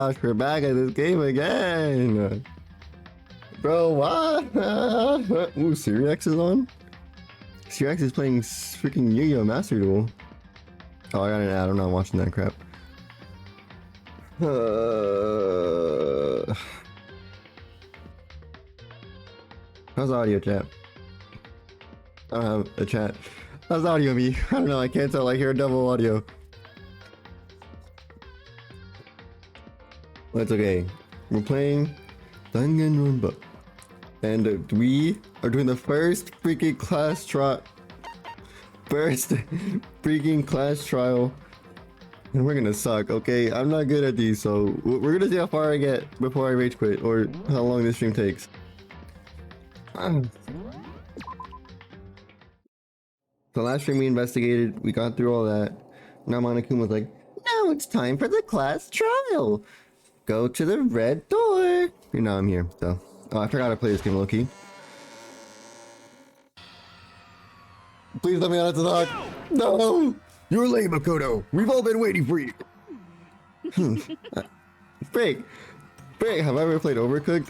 gosh, we're back at this game again. Bro, what? Ooh, Sirius is on? Sirius is playing freaking Yu-Gi-Oh! Master Duel. Oh, I got an ad. I'm not watching that crap. How's the audio, chat? I don't have a chat. How's the audio me? I don't know. I can't tell. I hear double audio. That's okay. We're playing Danganronpa. And we are doing the first freaking class trial. And we're gonna suck, okay? I'm not good at these, so we're gonna see how far I get before I rage quit, or how long this stream takes. The last stream we investigated, we got through all that. Now Monokuma was like, now it's time for the class trial. Go to the red door. You know I'm here, so. Oh, I forgot to play this game, Loki. Please let me out to talk. No! You're late, Makoto. We've all been waiting for you. Break, have I ever played Overcooked?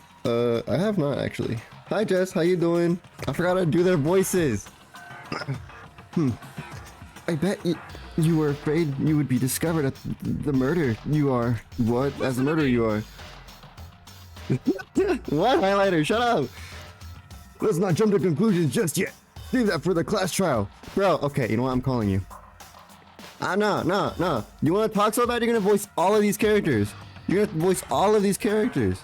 I have not, actually. Hi, Jess. How you doing? I forgot to do their voices. I bet you were afraid you would be discovered at the murder. You are. What? As a murderer, you are. What? Highlighter, shut up! Let's not jump to conclusions just yet. Leave that for the class trial. Bro, okay, you know what? I'm calling you. No. You want to talk so bad, you're going to voice all of these characters. You're going to voice all of these characters.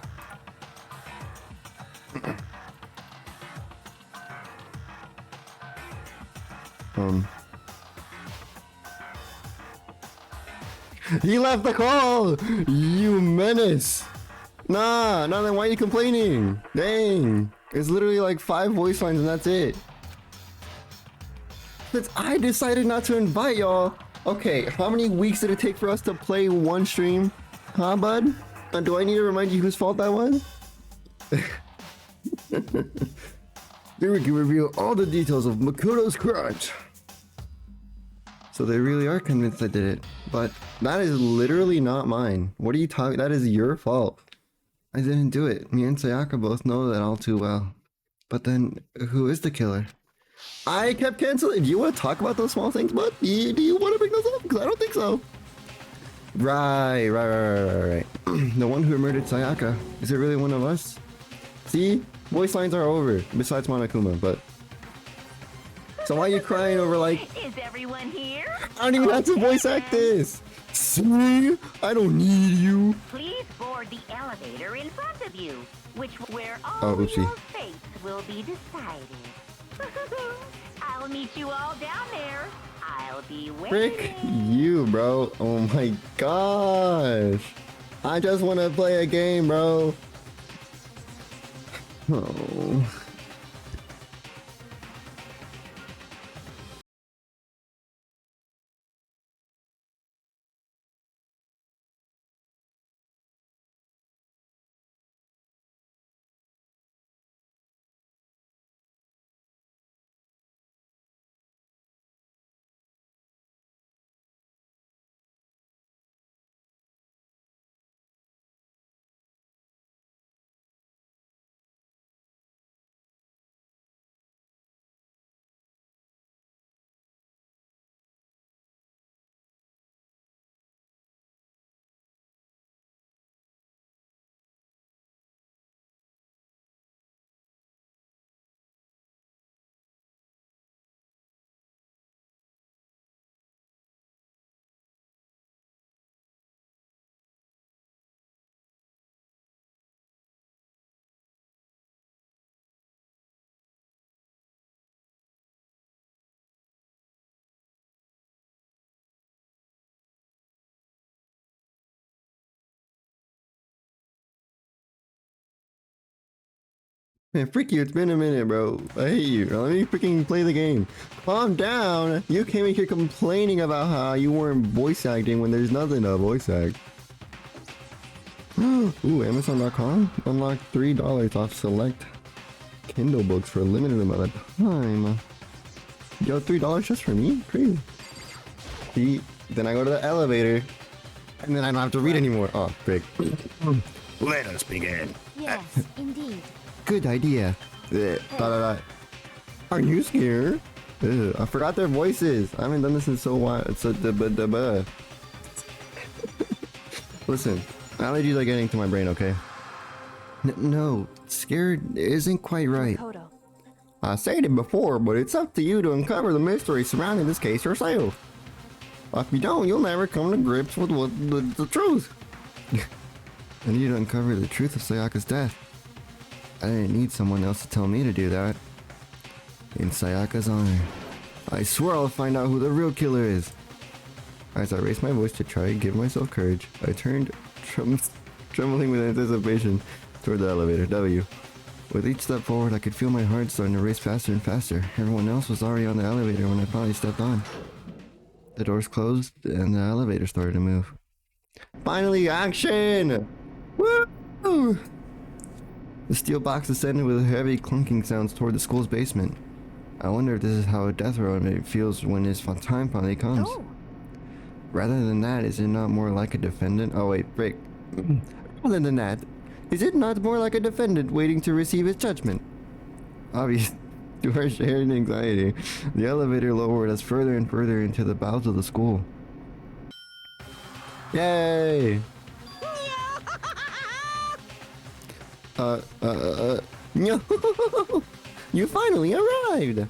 He left the call! You menace! Nah, then why are you complaining? Dang. It's literally like 5 voice lines and that's it. Since I decided not to invite y'all. Okay, how many weeks did it take for us to play one stream? Huh, bud? And do I need to remind you whose fault that was? Here we can reveal all the details of Makoto's crimes. So they really are convinced I did it. But that is literally not mine. What are you talking? That is your fault. I didn't do it. Me and Sayaka both know that all too well. But then, who is the killer? I kept canceling. Do you want to talk about those small things, bud? Do you want to bring those up? Because I don't think so. Right. The one who murdered Sayaka. Is it really one of us? See? Voice lines are over. Besides Monokuma, but... So why are you crying over like... Is everyone here? I don't even have to voice act this. See? I don't need you. Please board the elevator in front of you, where all your fates will be decided. I'll meet you all down there. I'll be waiting. Frick you, bro. Oh my gosh. I just want to play a game, bro. Oh. Man, freak you, it's been a minute, bro. I hate you. Let me freaking play the game. Calm down. You came in here complaining about how you weren't voice acting when there's nothing to voice act. Ooh, Amazon.com? Unlock $3 off select Kindle books for a limited amount of time. Yo, $3 just for me? Crazy. See, then I go to the elevator. And then I don't have to read anymore. Oh, big. Let us begin. Yes, indeed. Good idea. Are you scared? I forgot their voices. I haven't done this in so while. It's a Listen, allergies are getting to my brain, okay? No, scared isn't quite right. Makoto. I said it before, but it's up to you to uncover the mystery surrounding this case yourself. If you don't, you'll never come to grips with the truth. I need to uncover the truth of Sayaka's death. I didn't need someone else to tell me to do that. In Sayaka's honor, I swear I'll find out who the real killer is. As I raised my voice to try and give myself courage, I turned, trembling with anticipation, toward the elevator. W. With each step forward, I could feel my heart starting to race faster and faster. Everyone else was already on the elevator when I finally stepped on. The doors closed, and the elevator started to move. Finally, action! Woo! The steel box descended with heavy clunking sounds toward the school's basement. I wonder if this is how a death row inmate feels when his time finally comes. Oh, Rather than that, is it not more like a defendant? Oh wait, break. Rather than that, is it not more like a defendant waiting to receive his judgment? Obvious. To our shared anxiety, the elevator lowered us further and further into the bowels of the school. Yay! No! You finally arrived!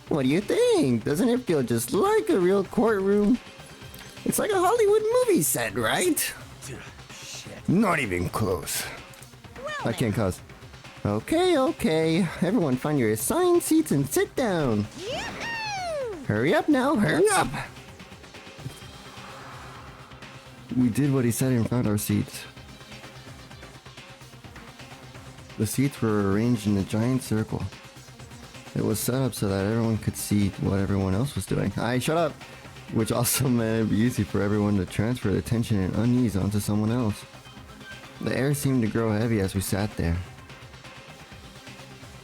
What do you think? Doesn't it feel just like a real courtroom? It's like a Hollywood movie set, right? Shit. Not even close. I can't cuss. Okay. Everyone find your assigned seats and sit down. Hurry up now, hurry up! We did what he said and found our seats. The seats were arranged in a giant circle. It was set up so that everyone could see what everyone else was doing. Shut up! Which also made it easy for everyone to transfer the tension and unease onto someone else. The air seemed to grow heavy as we sat there.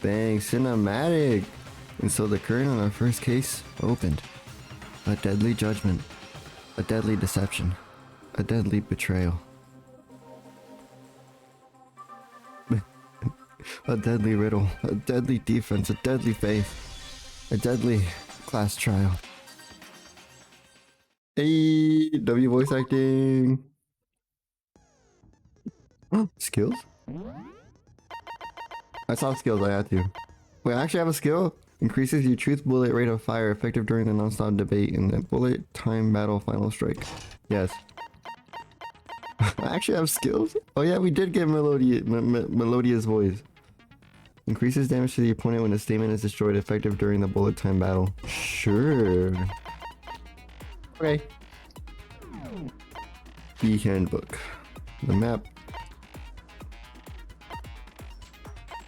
Bang, cinematic! And so the curtain on our first case opened. A deadly judgment. A deadly deception. A deadly betrayal. A deadly riddle. A deadly defense. A deadly faith. A deadly class trial. Hey, W voice acting. Skills? I saw skills, I had to. Wait, I actually have a skill? Increases your truth bullet rate of fire effective during the non-stop debate in the bullet time battle final strike. Yes. I actually have skills? Oh yeah, we did get Melodious voice. Increases damage to the opponent when the statement is destroyed effective during the bullet time battle. Sure. Okay. The handbook. The map.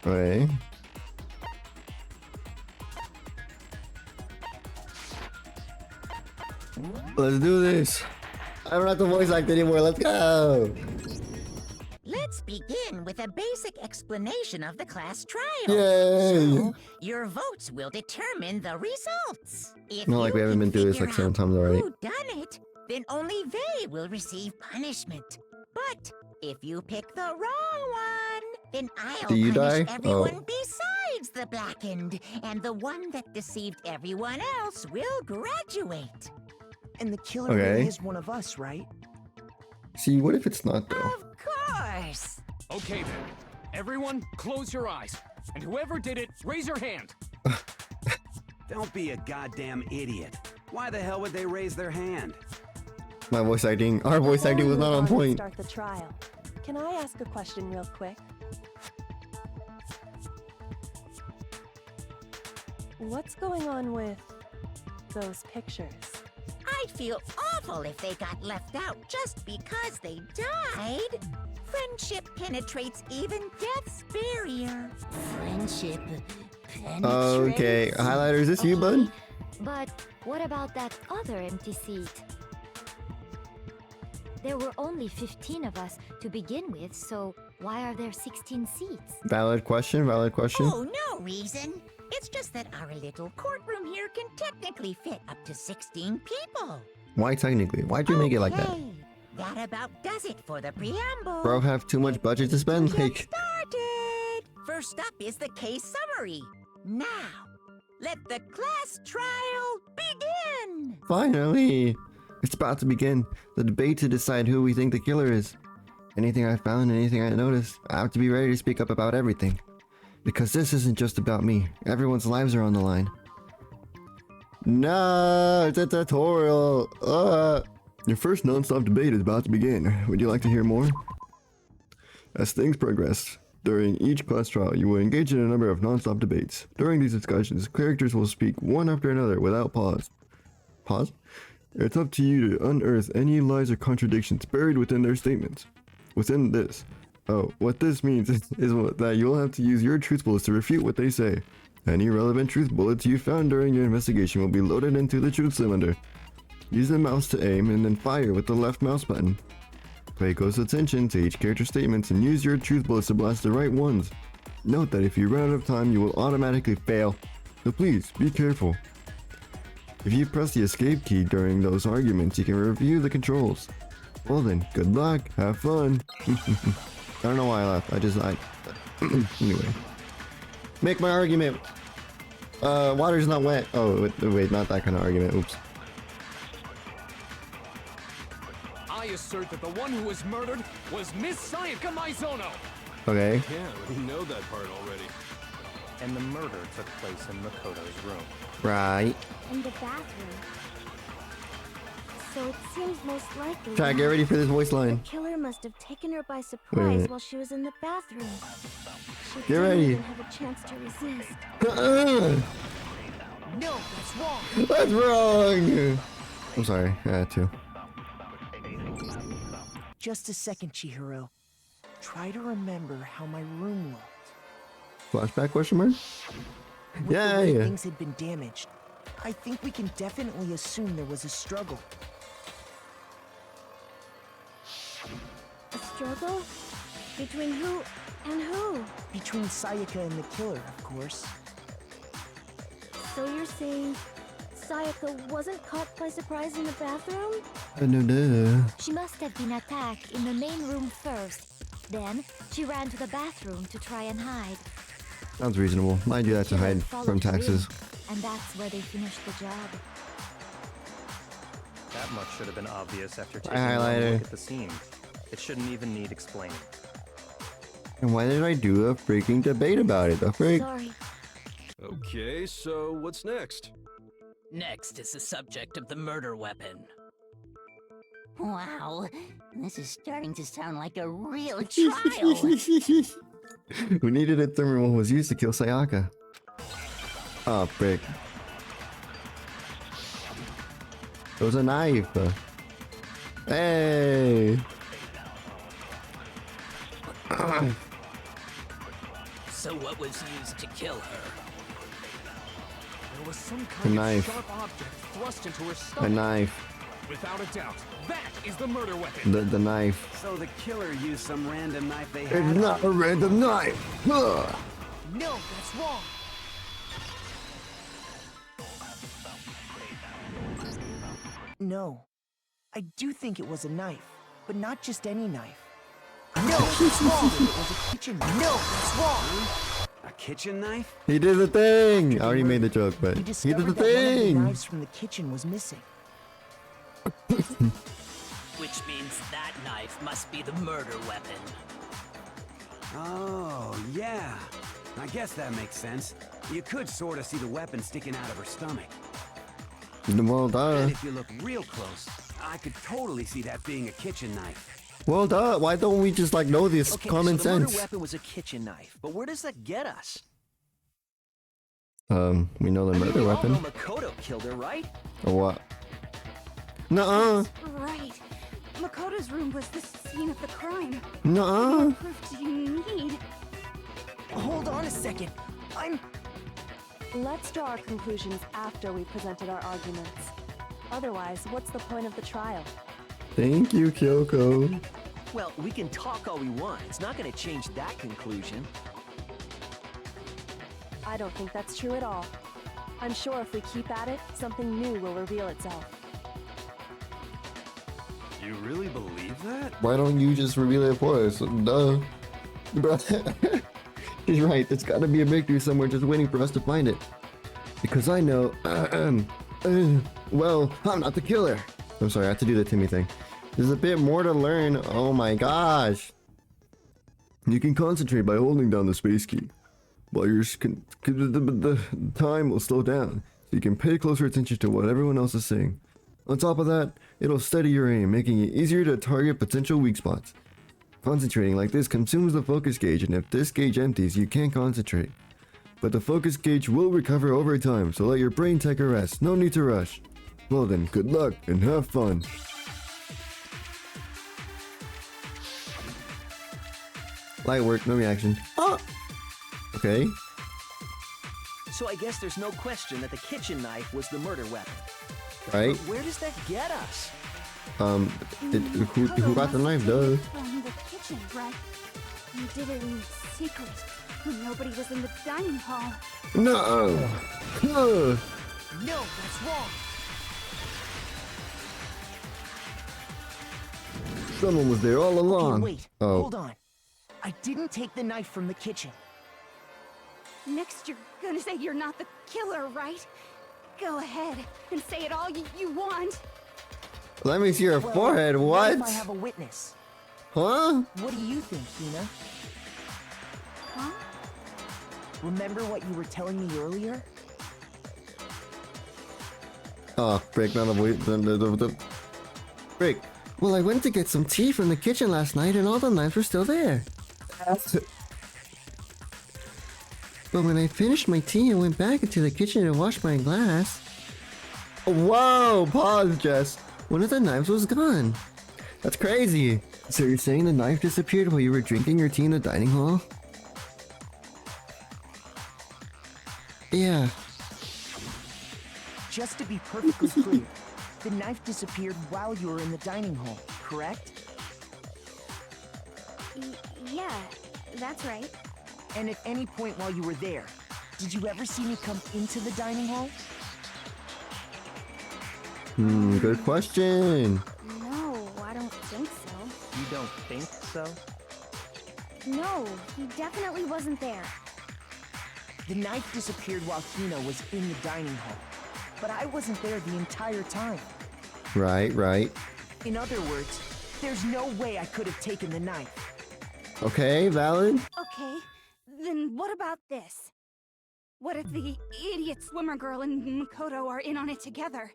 Okay. Let's do this. I don't have to voice act anymore. Let's go. Let's begin with a basic explanation of the class trial. Yay. So, your votes will determine the results. If No, like we you haven't can been through this like figure 7 out times already. Who done it? Then only they will receive punishment. But if you pick the wrong one, then I'll Do you punish die? everyone Oh. besides the blackened, and the one that deceived everyone else will graduate. And the killer Okay. really is one of us, right? See, what if it's not though? Of course. Okay then. Everyone, close your eyes. And whoever did it, raise your hand. Don't be a goddamn idiot. Why the hell would they raise their hand? My voice acting, our voice before acting we was not move on to point. Start the trial. Can I ask a question real quick? What's going on with those pictures? I'd feel awful if they got left out just because they died. Friendship penetrates even death's barrier. Friendship penetrates. Okay, highlighter, is this you, bud? But what about that other empty seat? There were only 15 of us to begin with, so why are there 16 seats? Valid question, valid question. Oh, no reason. It's just that our little courtroom here can technically fit up to 16 people. Why technically? Why'd you make it like that? Okay, that about does it for the preamble. Bro, have too much budget to spend? Get Like, started. First up is the case summary. Now, let the class trial begin. finally! It's about to begin. The debate to decide who we think the killer is. Anything I found, anything I noticed, I have to be ready to speak up about everything. Because this isn't just about me. Everyone's lives are on the line. No, it's a tutorial. Your first non-stop debate is about to begin. Would you like to hear more? As things progress, during each class trial, you will engage in a number of non-stop debates. During these discussions, characters will speak one after another without pause. Pause? It's up to you to unearth any lies or contradictions buried within their statements. Within this. Oh, what this means is that you'll have to use your truth bullets to refute what they say. Any relevant truth bullets you found during your investigation will be loaded into the truth cylinder. Use the mouse to aim and then fire with the left mouse button. Pay close attention to each character's statements and use your truth bullets to blast the right ones. Note that if you run out of time, you will automatically fail. So please, be careful. If you press the escape key during those arguments, you can review the controls. Well then, good luck, have fun. I don't know why I laughed, anyway. Make my argument. Water's not wet. Oh, wait, not that kind of argument, oops. I assert that the one who was murdered was Miss Sayaka Maizono. Okay. Yeah, we know that part already. And the murder took place in Makoto's room. Right. In the bathroom. So it seems most likely. Try, get ready for this voice line. The killer must have taken her by Wait a surprise minute. while she was in the bathroom. She Get didn't ready. even have a chance to resist. No, that's wrong. That's wrong! I'm sorry, I had to. Just a second, Chihiro. Try to remember how my room looked. Flashback question mark? With Yeah, the way yeah. things had been damaged, I think we can definitely assume there was a struggle. A struggle? Between who and who? Between Sayaka and the killer, of course. So you're saying Sayaka wasn't caught by surprise in the bathroom? No. She must have been attacked in the main room first. Then she ran to the bathroom to try and hide. Sounds reasonable. I do that to hide from taxes. And that's where they finished the job. That much should have been obvious after taking a Highlighter. look at the scene. It shouldn't even need explaining. And why did I do a freaking debate about it? The freak? Sorry. Okay, so what's next? Next is the subject of the murder weapon. Wow, this is starting to sound like a real trial. We need to determine what was used to kill Sayaka. Oh, frick. It was a knife. Hey! So what was used to kill her? There was some A kind knife. of sharp object thrust into her A stomach. knife. Without a doubt, that is the murder weapon. The knife. So the killer used some random knife they had? It's not a random knife! Ugh. No, that's wrong. No. I do think it was a knife, but not just any knife. No, that's wrong. It was a kitchen knife. No, that's wrong. A kitchen knife? He did the thing! I already made the joke, but We he discovered did the that one of the thing! knives from the kitchen was missing. Which means that knife must be the murder weapon. Oh, yeah. I guess that makes sense. You could sort of see the weapon sticking out of her stomach. Well, duh. And if you look real close, I could totally see that being a kitchen knife. Well, duh. Why don't we just like know this Okay, common so the murder sense? weapon was a kitchen knife, but where does that get us? We know the murder weapon. Makoto killed her, right? Or what? Nuh-uh. Right. Makoto's room was the scene of the crime. Nuh-uh. What proof do you need? Hold on a second. Let's draw our conclusions after we presented our arguments. Otherwise, what's the point of the trial? Thank you, Kyoko. Well, we can talk all we want. It's not going to change that conclusion. I don't think that's true at all. I'm sure if we keep at it, something new will reveal itself. You really believe that? Why don't you just reveal it for us? Duh. Bro. He's right. There's got to be a victory somewhere just waiting for us to find it. Because I know. Well, I'm not the killer. I'm sorry, I have to do the Timmy thing. There's a bit more to learn. Oh my gosh. You can concentrate by holding down the space key. While the time will slow down, so you can pay closer attention to what everyone else is saying. On top of that, it'll steady your aim, making it easier to target potential weak spots. Concentrating like this consumes the focus gauge, and if this gauge empties, you can't concentrate. But the focus gauge will recover over time, so let your brain take a rest. No need to rush. Well then, good luck and have fun. Light work, no reaction. Oh! Okay. So I guess there's no question that the kitchen knife was the murder weapon. Right? But where does that get us? Who got the knife, duh? From the kitchen, right? You did it in secret, when nobody was in the dining hall. No! No, that's wrong. Someone was there all along. Okay, wait, oh. Hold on. I didn't take the knife from the kitchen. Next, you're gonna say you're not the killer, right? Go ahead and say it all you want. Let me see your forehead. What What? if I have a witness? Huh? What do you think, Hina? Huh? Remember what you were telling me earlier? Oh, break, none of the break. Well, I went to get some tea from the kitchen last night, and all the knives were still there. But when I finished my tea and went back into the kitchen to wash my glass... Whoa! Pause, Jess. One of the knives was gone. That's crazy. So you're saying the knife disappeared while you were drinking your tea in the dining hall? Yeah. Just to be perfectly clear, the knife disappeared while you were in the dining hall, correct? Yeah, that's right. And at any point while you were there, did you ever see me come into the dining hall? Good question. No, I don't think so. You don't think so? No, he definitely wasn't there. The knife disappeared while Hina was in the dining hall, but I wasn't there the entire time. Right, right. In other words, there's no way I could have taken the knife. Okay, valid. Okay, then what about this? What if the idiot swimmer girl and Makoto are in on it together,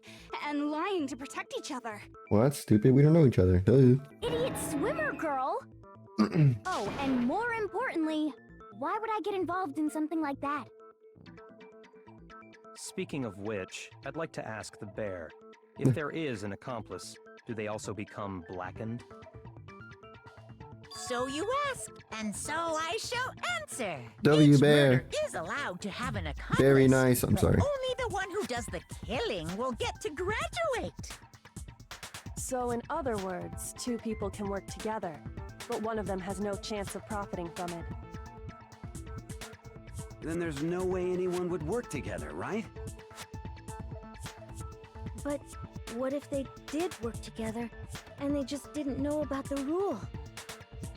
and lying to protect each other? What? Stupid, we don't know each other. Duh. Idiot swimmer girl? Oh, and more importantly, why would I get involved in something like that? Speaking of which, I'd like to ask the bear, if there is an accomplice, do they also become blackened? So you ask, and so I shall answer. W Each Bear. murder is allowed to have an accomplice. Very nice, I'm but sorry. Only the one who does the killing will get to graduate. So in other words, two people can work together, but one of them has no chance of profiting from it. Then there's no way anyone would work together, right? But what if they did work together, and they just didn't know about the rule?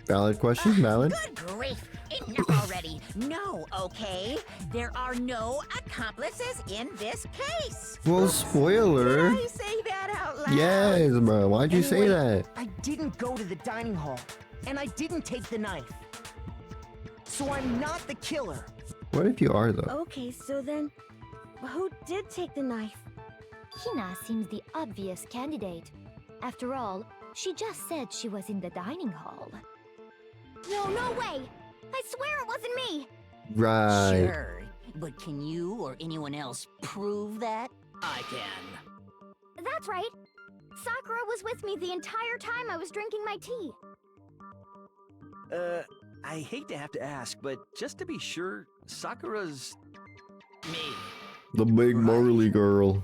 Valid question, valid. Good grief! Enough already. No, okay? There are no accomplices in this case. Well, spoiler. Did I say that out loud? Yes, bro. Why'd you say that? I didn't go to the dining hall, and I didn't take the knife. So I'm not the killer. What if you are, though? Okay, so then, who did take the knife? Hina seems the obvious candidate. After all, she just said she was in the dining hall. No, no way! I swear it wasn't me! Right. Sure, but can you or anyone else prove that? I can. That's right. Sakura was with me the entire time I was drinking my tea. I hate to have to ask, but just to be sure, Sakura's... Me. The big Marley girl.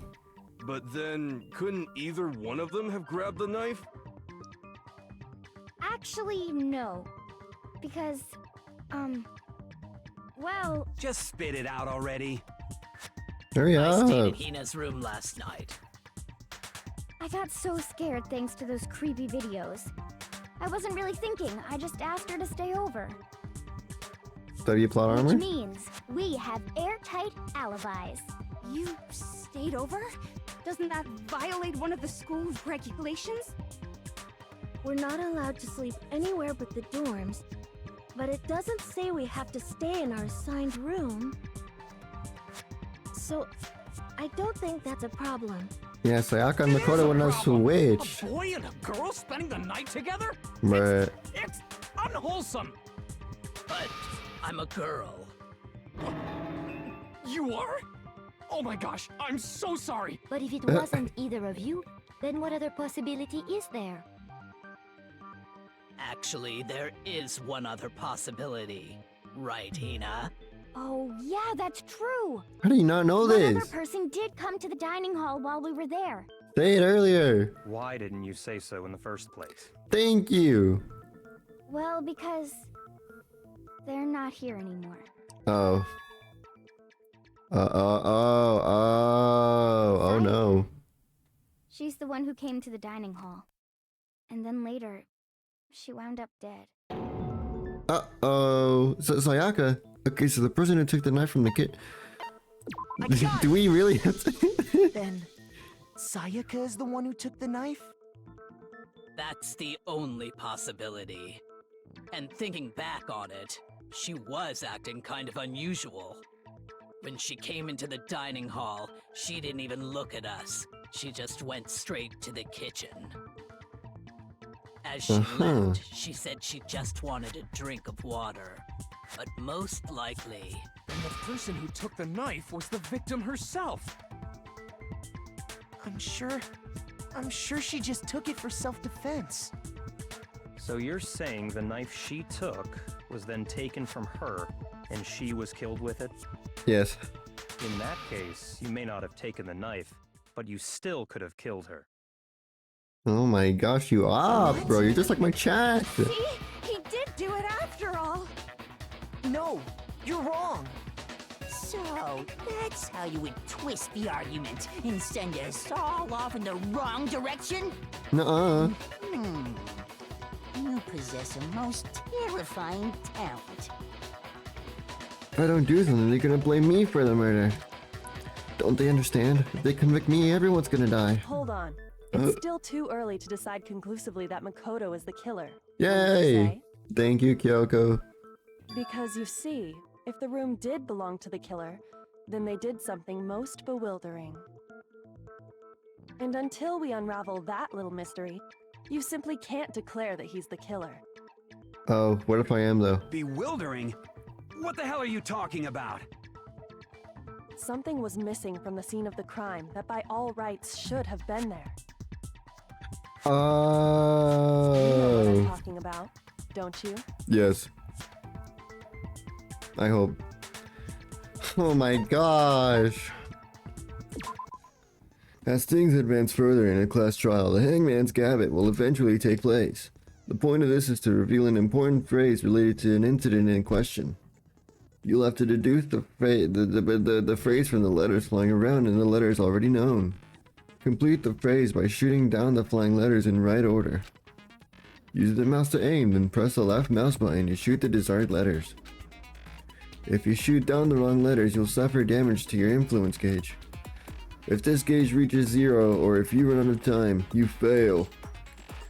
But then, couldn't either one of them have grabbed the knife? Actually, no. Because, well... Just spit it out already. Hurry I up. stayed in Hina's room last night. I got so scared thanks to those creepy videos. I wasn't really thinking, I just asked her to stay over. Study plot armor? Which means we have airtight alibis. You stayed over? Doesn't that violate one of the school's regulations? We're not allowed to sleep anywhere but the dorms, but it doesn't say we have to stay in our assigned room. So, I don't think that's a problem. Yeah, Sayaka and Makoto were not switch. A boy and a girl spending the night together? Right. It's unwholesome. But I'm a girl. You are? Oh my gosh, I'm so sorry. But if it wasn't either of you, then what other possibility is there? Actually, there is one other possibility. Right, Hina? Oh, yeah, that's true. How do you not know One other this? person did come to the dining hall while we were there. Say it earlier. Why didn't you say so in the first place? Thank you. Well, because they're not here anymore. Oh. Oh no. She's the one who came to the dining hall. And then later, she wound up dead. Uh-oh. So, Sayaka. Okay, so the person who took the knife from the kid. Do we really have to? Then, Sayaka is the one who took the knife? That's the only possibility. And thinking back on it, she was acting kind of unusual. When she came into the dining hall, she didn't even look at us. She just went straight to the kitchen. As she left, she said she just wanted a drink of water. But most likely... then the person who took the knife was the victim herself. I'm sure she just took it for self-defense. So you're saying the knife she took was then taken from her, and she was killed with it? Yes. In that case, you may not have taken the knife, but you still could have killed her. Oh my gosh, you are, bro. You're just like my chat. See? He did do it after all. No, you're wrong. So, that's how you would twist the argument and send us all off in the wrong direction? Nuh-uh. You possess a most terrifying talent. If I don't do something, they're gonna blame me for the murder. Don't they understand? If they convict me, everyone's gonna die. Hold on. It's still too early to decide conclusively that Makoto is the killer. Yay! Thank you, Kyoko. Because you see, if the room did belong to the killer, then they did something most bewildering. And until we unravel that little mystery, you simply can't declare that he's the killer. Oh, what if I am, though? Bewildering? What the hell are you talking about? Something was missing from the scene of the crime that by all rights should have been there. You know what I'm talking about, don't you? Yes. I hope. Oh my gosh. As things advance further in a class trial, the Hangman's Gambit will eventually take place. The point of this is to reveal an important phrase related to an incident in question. You'll have to deduce the phrase from the letters flying around in the letters already known. Complete the phrase by shooting down the flying letters in right order. Use the mouse to aim, then press the left mouse button to shoot the desired letters. If you shoot down the wrong letters, you'll suffer damage to your influence gauge. If this gauge reaches 0, or if you run out of time, you fail.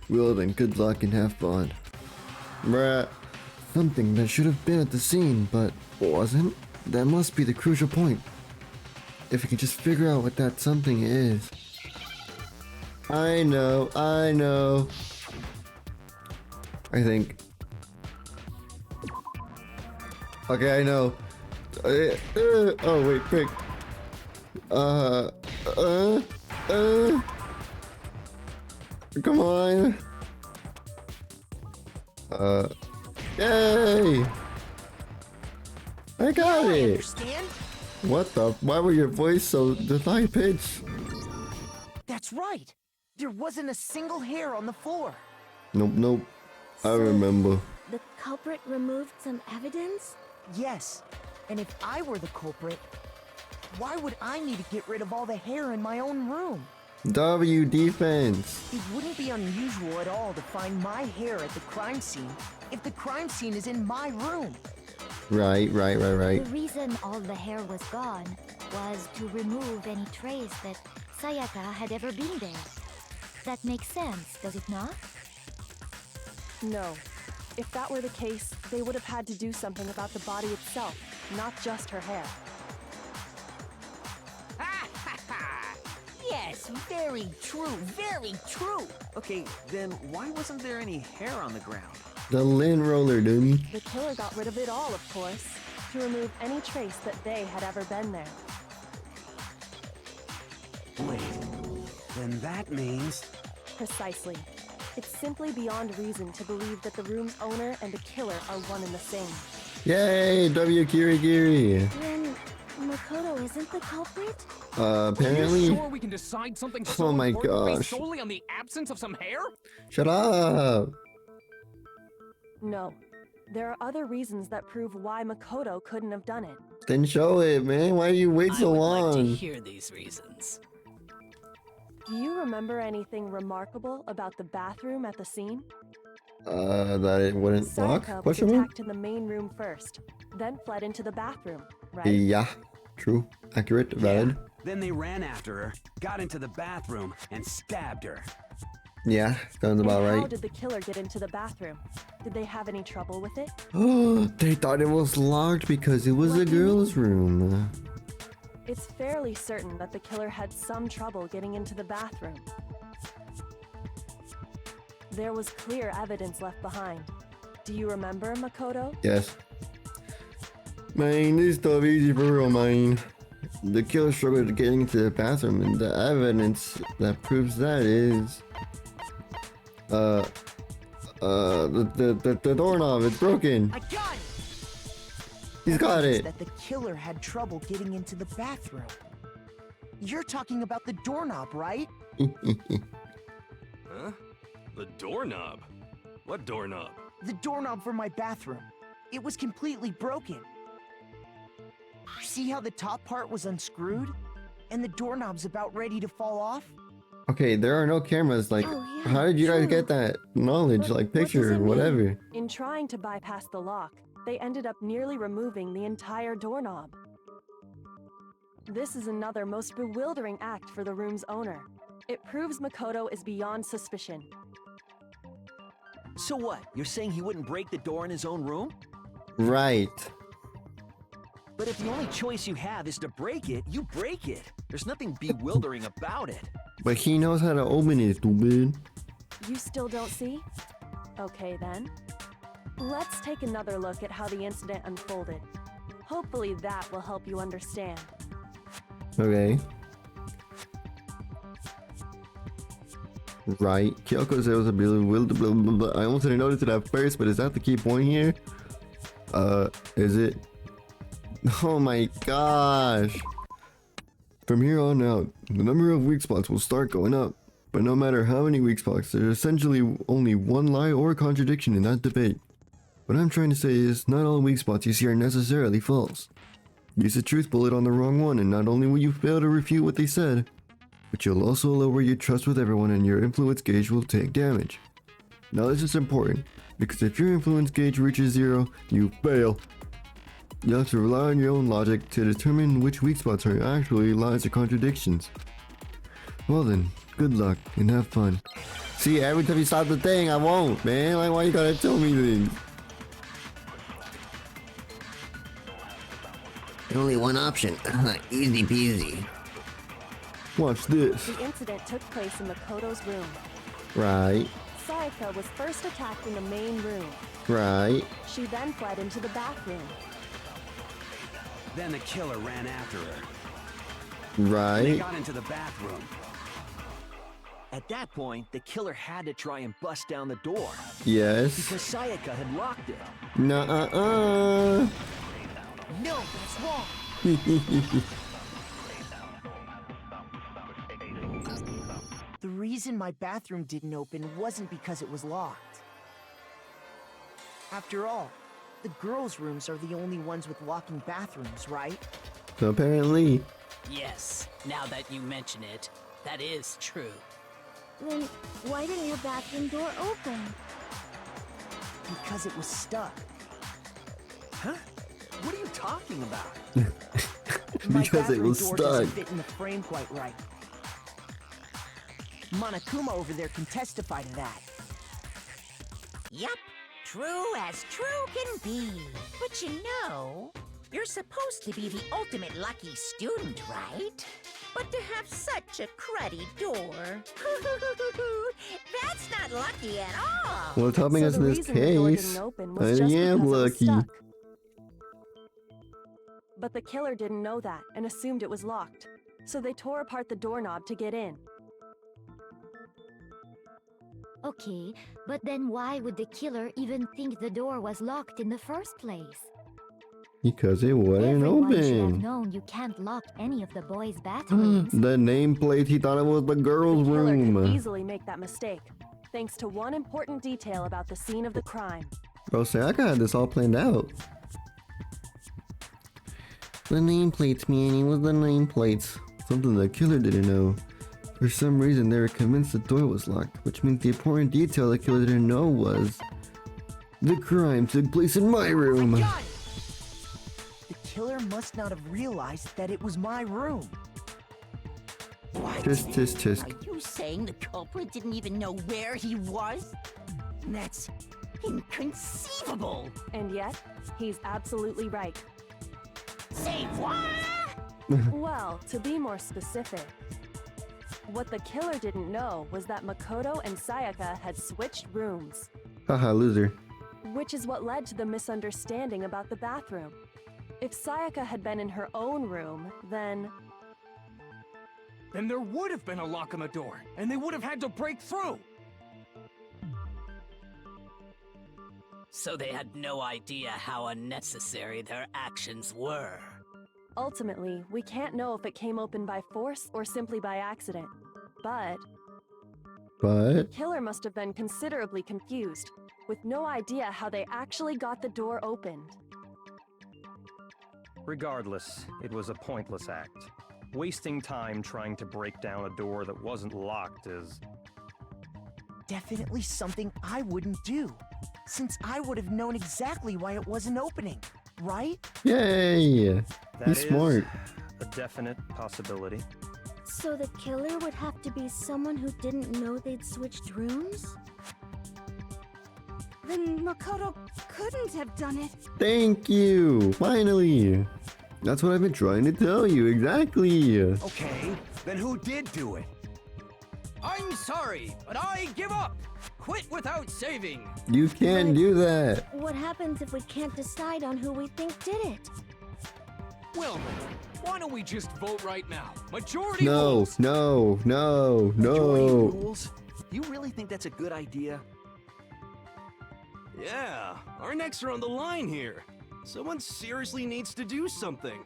Well then, good luck and have fun. Bruh. Something that should have been at the scene, but wasn't? That must be the crucial point. If we can just figure out what that something is. I know. I think. Okay, I know. Oh wait, quick. Come on. Yay! I got it! Understand? What the? Why were your voice so high pitched? That's right. There wasn't a single hair on the floor. Nope. I remember. The culprit removed some evidence? Yes. And if I were the culprit, why would I need to get rid of all the hair in my own room? W defense. It wouldn't be unusual at all to find my hair at the crime scene if the crime scene is in my room. Right. The reason all the hair was gone was to remove any trace that Sayaka had ever been there. That makes sense, does it not? No. If that were the case, they would have had to do something about the body itself, not just her hair. Yes, very true, very true. Okay, then why wasn't there any hair on the ground? The lint roller, dummy. The killer got rid of it all, of course, to remove any trace that they had ever been there. Wait, then that means... Precisely. It's simply beyond reason to believe that the room's owner and the killer are one and the same. Yay, W Kirigiri. Then Makoto isn't the culprit? Apparently. Are you sure we can decide something so Oh my important based gosh. solely on the absence of some hair? Shut up. No. There are other reasons that prove why Makoto couldn't have done it. Then show it, man. Why do you wait so I would long? like to hear these reasons. Do you remember anything remarkable about the bathroom at the scene? That it wouldn't lock? Sayaka was Question mark? attacked in the main room first, then fled into the bathroom, right? Yeah. True. Accurate. Valid. Then they ran after her, got into the bathroom, and stabbed her. Yeah. Sounds about How right. did the killer get into the bathroom? Did they have any trouble with it? Oh, they thought it was locked because it was What a do you girl's room. It's fairly certain that the killer had some trouble getting into the bathroom. There was clear evidence left behind. Do you remember, Makoto? Yes. Man, this stuff easy for real, man. The killer struggled getting into the bathroom, and the evidence that proves that is... the doorknob is broken. I got it! He's got Evidence it. that the killer had trouble getting into the bathroom. You're talking about the doorknob, right? Huh? The doorknob? What doorknob? The doorknob for my bathroom. It was completely broken. See how the top part was unscrewed? And the doorknob's about ready to fall off? Okay, there are no cameras. Like, Oh, yeah, how did you guys true. get that knowledge? But Like, what does picture it or mean? whatever. In trying to bypass the lock, they ended up nearly removing the entire doorknob. This is another most bewildering act for the room's owner. It proves Makoto is beyond suspicion. So what? You're saying he wouldn't break the door in his own room? Right. But if the only choice you have is to break it, you break it. There's nothing bewildering about it. But he knows how to open it, stupid. You still don't see? Okay then. Let's take another look at how the incident unfolded. Hopefully that will help you understand. Okay. Right. Kyoko said it was a blah. I almost didn't notice it at first, but is that the key point here? Is it? Oh my gosh. From here on out, the number of weak spots will start going up. But no matter how many weak spots, there's essentially only one lie or contradiction in that debate. What I'm trying to say is, not all weak spots you see are necessarily false. Use a truth bullet on the wrong one, and not only will you fail to refute what they said, but you'll also lower your trust with everyone and your influence gauge will take damage. Now this is important, because if your influence gauge reaches 0, you fail. You have to rely on your own logic to determine which weak spots are actually lies or contradictions. Well then, good luck and have fun. See, every time you stop the thing, I won't, man. Like, why you gotta tell me things? Only one option. Easy peasy. Watch this. The incident took place in Makoto's room. Right, Sayaka was first attacked in the main room. right. She then fled into the bathroom. Then the killer ran after her. They Right. got into the bathroom. At that point, the killer had to try and bust down the door. Yes. Because Sayaka had locked it. Nuh-uh-uh. No, that's wrong. The reason my bathroom didn't open wasn't because it was locked. After all, the girls' rooms are the only ones with locking bathrooms, right? Apparently. Yes, now that you mention it, That is true. Then why didn't your bathroom door open? Because it was stuck. Huh? What are you talking about? Because it was door stuck. doesn't fit in the frame quite right. Monokuma over there can testify to that. Yup, true as true can be. But you know, you're supposed to be the ultimate lucky student, right? But to have such a cruddy door, that's not lucky at all. Well, helping us in this case, I am lucky. But the killer didn't know that and assumed it was locked. So they tore apart the doorknob to get in. Okay, but then why would the killer even think the door was locked in the first place? Because it wasn't Everyone should have open. known you can't lock any of the boys' bathrooms. The nameplate, he thought it was the girl's The killer could room. easily make that mistake, thanks to one important detail about the scene of the crime. Bro, Sayaka had this all planned out. The nameplates, man, it was the nameplates. Something the killer didn't know. For some reason, they were convinced the door was locked, which means the important detail the killer didn't know was the crime took place in my room. The killer must not have realized that it was my room. What? Tisk. Are you saying the culprit didn't even know where he was? That's inconceivable. And yet, he's absolutely right. Say what? Well, to be more specific, what the killer didn't know was that Makoto and Sayaka had switched rooms, Haha, loser. which is what led to the misunderstanding about the bathroom. If Sayaka had been in her own room, then There would have been a lock on the door, and they would have had to break through. So they had no idea how unnecessary their actions were. ultimately, we can't know if it came open by force or simply by accident. But the killer must have been considerably confused, with no idea how they actually got the door opened. Regardless, it was a pointless act. Wasting time trying to break down a door that wasn't locked is... Definitely something I wouldn't do, since I would have known exactly why it wasn't opening, right? Yay! That He's is smart. a definite possibility. So the killer would have to be someone who didn't know they'd switched rooms? Then Makoto couldn't have done it. Thank you! Finally! That's what I've been trying to tell you, exactly! Okay, then who did do it? I'm sorry, but I give up. Quit without saving. You can't do that! What happens if we can't decide on who we think did it? Well, why don't we just vote right now? Majority No, rules. no, no, Majority no! rules? You really think that's a good idea? Yeah, our necks are on the line here. Someone seriously needs to do something.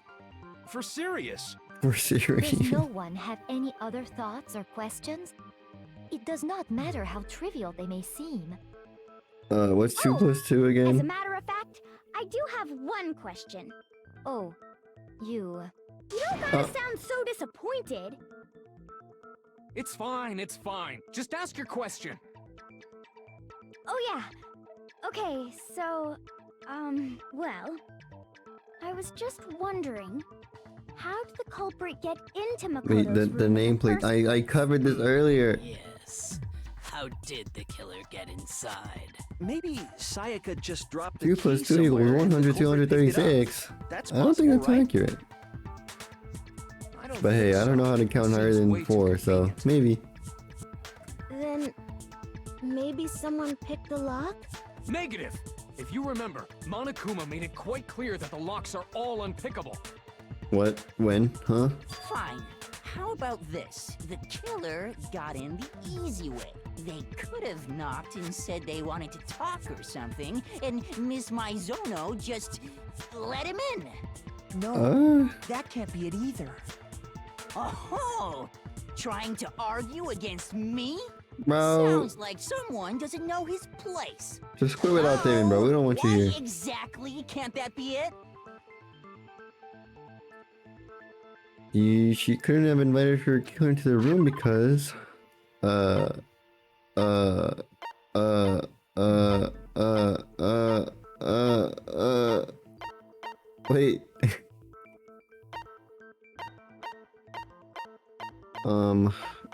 For serious. We're Does serious. no one have any other thoughts or questions? It does not matter how trivial they may seem. What's 2 plus 2 As a again? matter of fact, I do have one question. Oh, you... You don't gotta sound so disappointed. It's fine, it's fine. Just ask your question. Oh yeah. Okay, so, well, I was just wondering, how did the culprit get into Makoto's Wait, the room in nameplate. first I covered this earlier. Yes. How did the killer get inside? Maybe Sayaka just dropped the 2 key plus 2 equals somewhere and the 100, culprit picked it up. 236. That's I don't think possible, that's right? accurate. I don't But hey, think I don't know how to count higher Seems than way too 4, so maybe. Then, maybe someone picked the lock? Negative. If you remember, Monokuma made it quite clear that the locks are all unpickable. What? When? Huh? Fine. How about this? The killer got in the easy way. They could have knocked and said they wanted to talk or something, and Miss Maizono just let him in. No, that can't be it either. Oh, trying to argue against me? Bro. Sounds like someone doesn't know his place. Just quit without Damon, bro. We don't want you Why here. exactly can't that be it? She couldn't have invited her killer into the room because wait.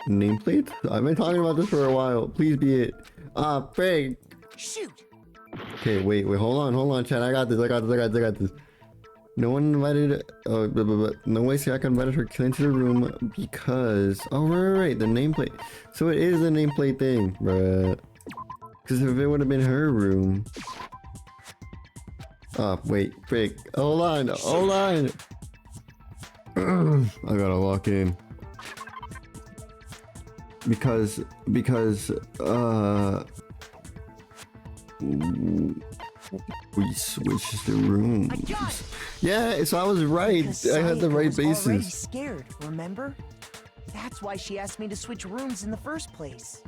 Nameplate? I've been talking about this for a while. Please be it. Ah, fake. Shoot. Okay, wait, hold on, Chad. I got this. No one invited. Oh, no way Sayaka invited her killer into the room because. Oh, right, the nameplate. So it is the nameplate thing, bruh. Because if it would have been her room. Oh, wait, fake. Hold on. I gotta walk in. Because we switched the rooms. Yeah, so I was right. I had the right basis. Already scared, remember? That's why she asked me to switch rooms in the first place.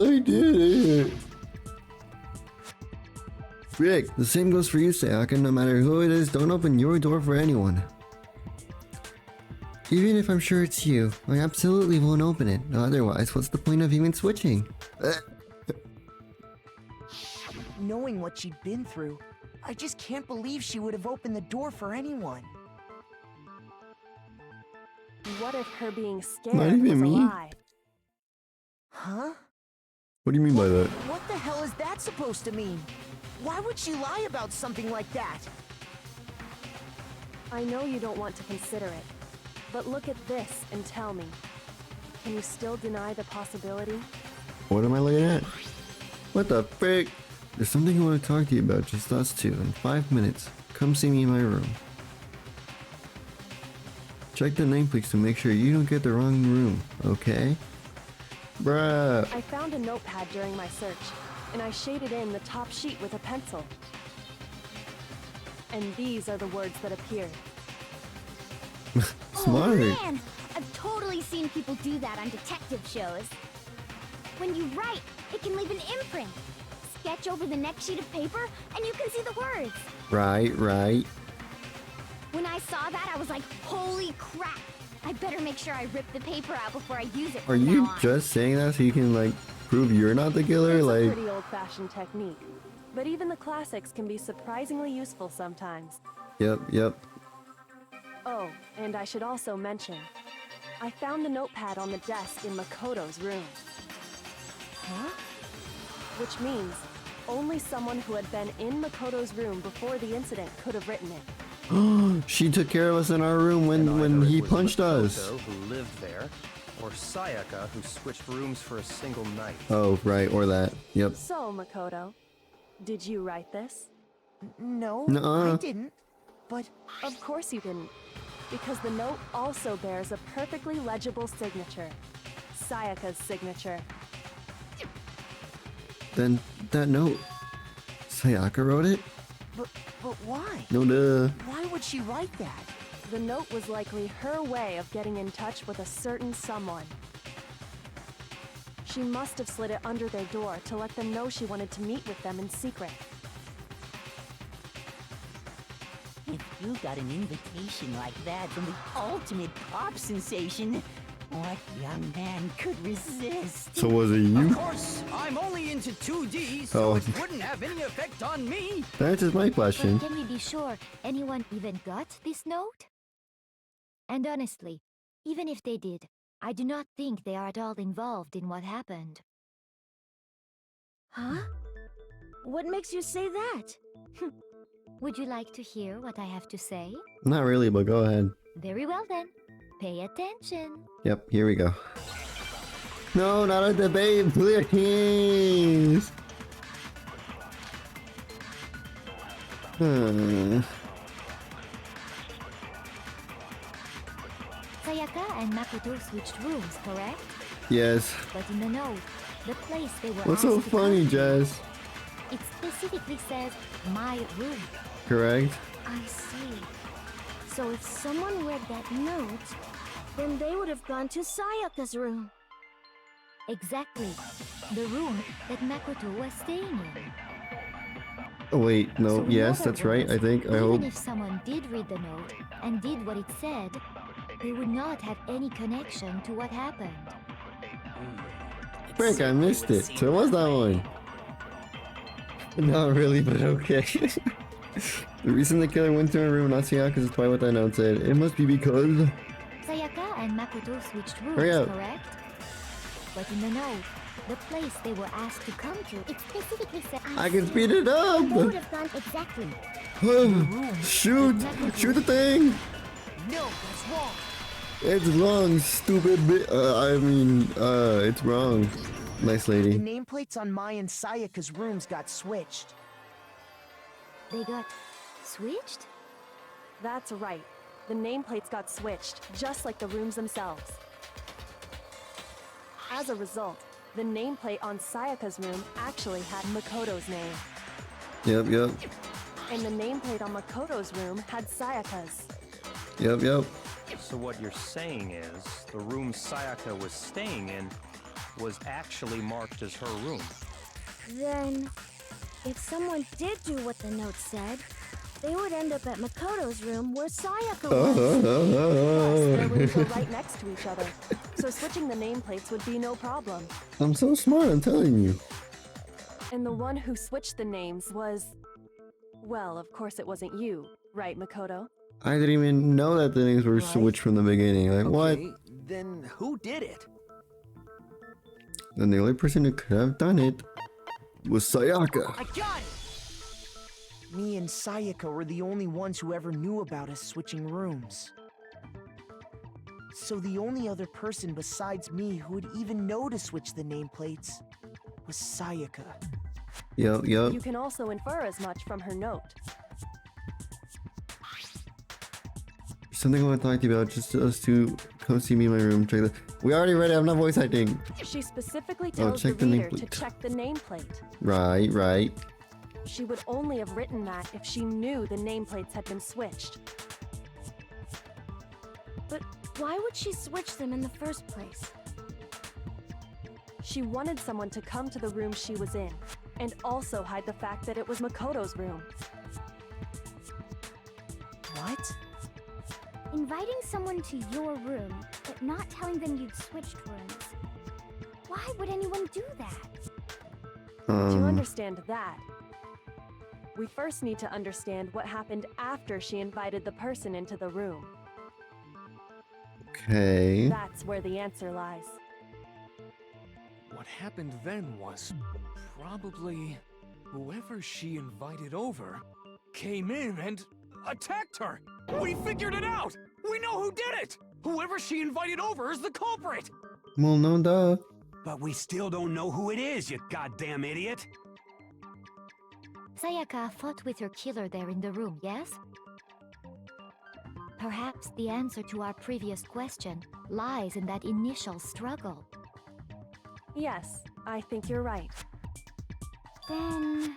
I did it. Rick, the same goes for you, Sayaka. No matter who it is, don't open your door for anyone. Even if I'm sure it's you, I absolutely won't open it. Otherwise, what's the point of even switching? Knowing what she'd been through, I just can't believe she would have opened the door for anyone. What if her being scared Not even was me. a lie? Huh? What do you mean by that? What the hell is that supposed to mean? Why would she lie about something like that? I know you don't want to consider it, but look at this and tell me. Can you still deny the possibility? What am I looking at? What the frick? There's something I want to talk to you about, just us two, in 5 minutes. Come see me in my room. Check the nameplates to make sure you don't get the wrong room, okay? Bruh. I found a notepad during my search, and I shaded in the top sheet with a pencil. And these are the words that appeared. Smart. Oh man! I've totally seen people do that on detective shows. When you write, it can leave an imprint. Sketch over the next sheet of paper, and you can see the words. Right. When I saw that, I was like, holy crap! I better make sure I rip the paper out before I use it Are from you now on. just saying that so you can, like, prove you're not the killer? It's a Like, pretty old-fashioned technique, but even the classics can be surprisingly useful sometimes. yep. Oh, and I should also mention, I found a notepad on the desk in Makoto's room. Huh? Which means only someone who had been in Makoto's room before the incident could have written it. She took care of us in our room when he punched us. Makoto, who lived there, or Sayaka, who switched rooms for a single night. Oh, right, or that. Yep. So, Makoto, did you write this? No, Nuh-uh. I didn't. But of course you didn't, because the note also bears a perfectly legible signature. Sayaka's signature. Then that note, Sayaka wrote it? But why? No, duh. Why would she write that? The note was likely her way of getting in touch with a certain someone. She must have slid it under their door to let them know she wanted to meet with them in secret. If you got an invitation like that from the ultimate pop sensation, what young man could resist? So was it you? Of course, I'm only into 2D, so Oh. it wouldn't have any effect on me. That is my question. But can we be sure anyone even got this note? And honestly, even if they did, I do not think they are at all involved in what happened. Huh? What makes you say that? Would you like to hear what I have to say? Not really, but go ahead. Very well then. Pay attention. Yep, here we go. No, not a debate, please. Sayaka and Makoto switched rooms, correct? Yes. But in the note, the place they were What's so asked to funny, come to, Jazz? it specifically says, my room. Correct? I see. So if someone read that note, then they would have gone to Sayaka's room. Exactly. The room that Makoto was staying in. Oh wait, no, So in yes, other that's right, I words, think, I even hope. if someone did read the note and did what it said, they would not have any connection to what happened. Frick, I missed it. So what's that one? Not really, but okay. The reason the killer went to a room not Sayaka is probably what that note said. It must be because... Sayaka and Makoto switched rooms, Hurry up. correct? But in the note, the place they were asked to come to, It specifically said I can speed it up! They would have gone exactly. Shoot! Shoot the thing! No, that's wrong. It's wrong, stupid it's wrong. Nice The lady. nameplates on Mai and Sayaka's rooms got switched. they got switched? That's right. The nameplates got switched, just like the rooms themselves. As a result, the nameplate on Sayaka's room actually had Makoto's name. Yep. And the nameplate on Makoto's room had Sayaka's. Yep. So what you're saying is, the room Sayaka was staying in was actually marked as her room. Then, if someone did do what the note said, they would end up at Makoto's room where Sayaka was. Plus, their rooms were right next to each other, so switching the nameplates would be no problem. I'm so smart, I'm telling you. And the one who switched the names was... Well, of course it wasn't you, right, Makoto? I didn't even know that the names were switched from the beginning. Like, what? Okay, then who did it? Then the only person who could have done it was Sayaka. I got it! Me and Sayaka were the only ones who ever knew about us switching rooms. So the only other person besides me who would even know to switch the nameplates was Sayaka. Yep. You can also infer as much from her note. Something I want to talk to you about, just us two come see me in my room. Check the. We already read it, I'm not voice acting. She specifically Oh, tells check the the reader to nameplate. check the nameplate. Right. She would only have written that if she knew the nameplates had been switched. But why would she switch them in the first place? She wanted someone to come to the room she was in, and also hide the fact that it was Makoto's room. What? Inviting someone to your room, but not telling them you'd switched rooms. Why would anyone do that? To understand that, we first need to understand what happened after she invited the person into the room. Okay. That's where the answer lies. What happened then was probably whoever she invited over came in and attacked her. We figured it out. We know who did it. Whoever she invited over is the culprit. Well, no, duh. But we still don't know who it is, you goddamn idiot. Sayaka fought with her killer there in the room, yes? Perhaps the answer to our previous question lies in that initial struggle. Yes, I think you're right. Then...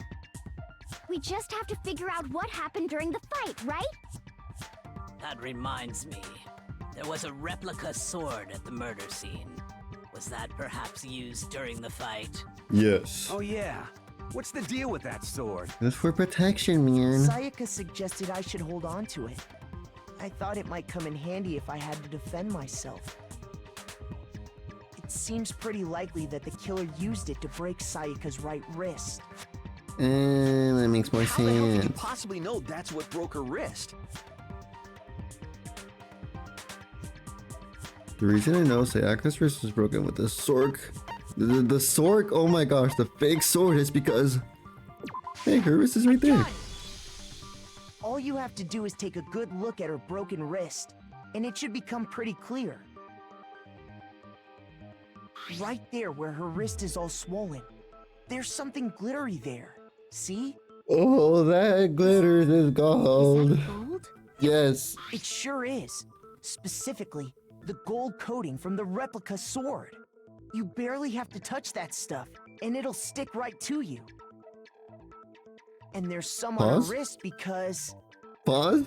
we just have to figure out what happened during the fight, right? That reminds me. There was a replica sword at the murder scene. Was that perhaps used during the fight? Yes. Oh yeah. What's the deal with that sword? It's for protection, man. Sayaka suggested I should hold on to it. I thought it might come in handy if I had to defend myself. It seems pretty likely that the killer used it to break Sayaka's right wrist. And that makes more How the hell could you sense. possibly know that's what broke her wrist? The reason I know Sayaka's wrist was broken with the Sork. The Sork, oh my gosh, the fake sword is because... Hey, her wrist is right there. All you have to do is take a good look at her broken wrist, and it should become pretty clear. Right there where her wrist is all swollen, there's something glittery there. See? Oh, that glitters is gold. Gold? Yes. It sure is. Specifically, the gold coating from the replica sword. You barely have to touch that stuff, and it'll stick right to you. And there's some on Pause? her wrist because... Pause?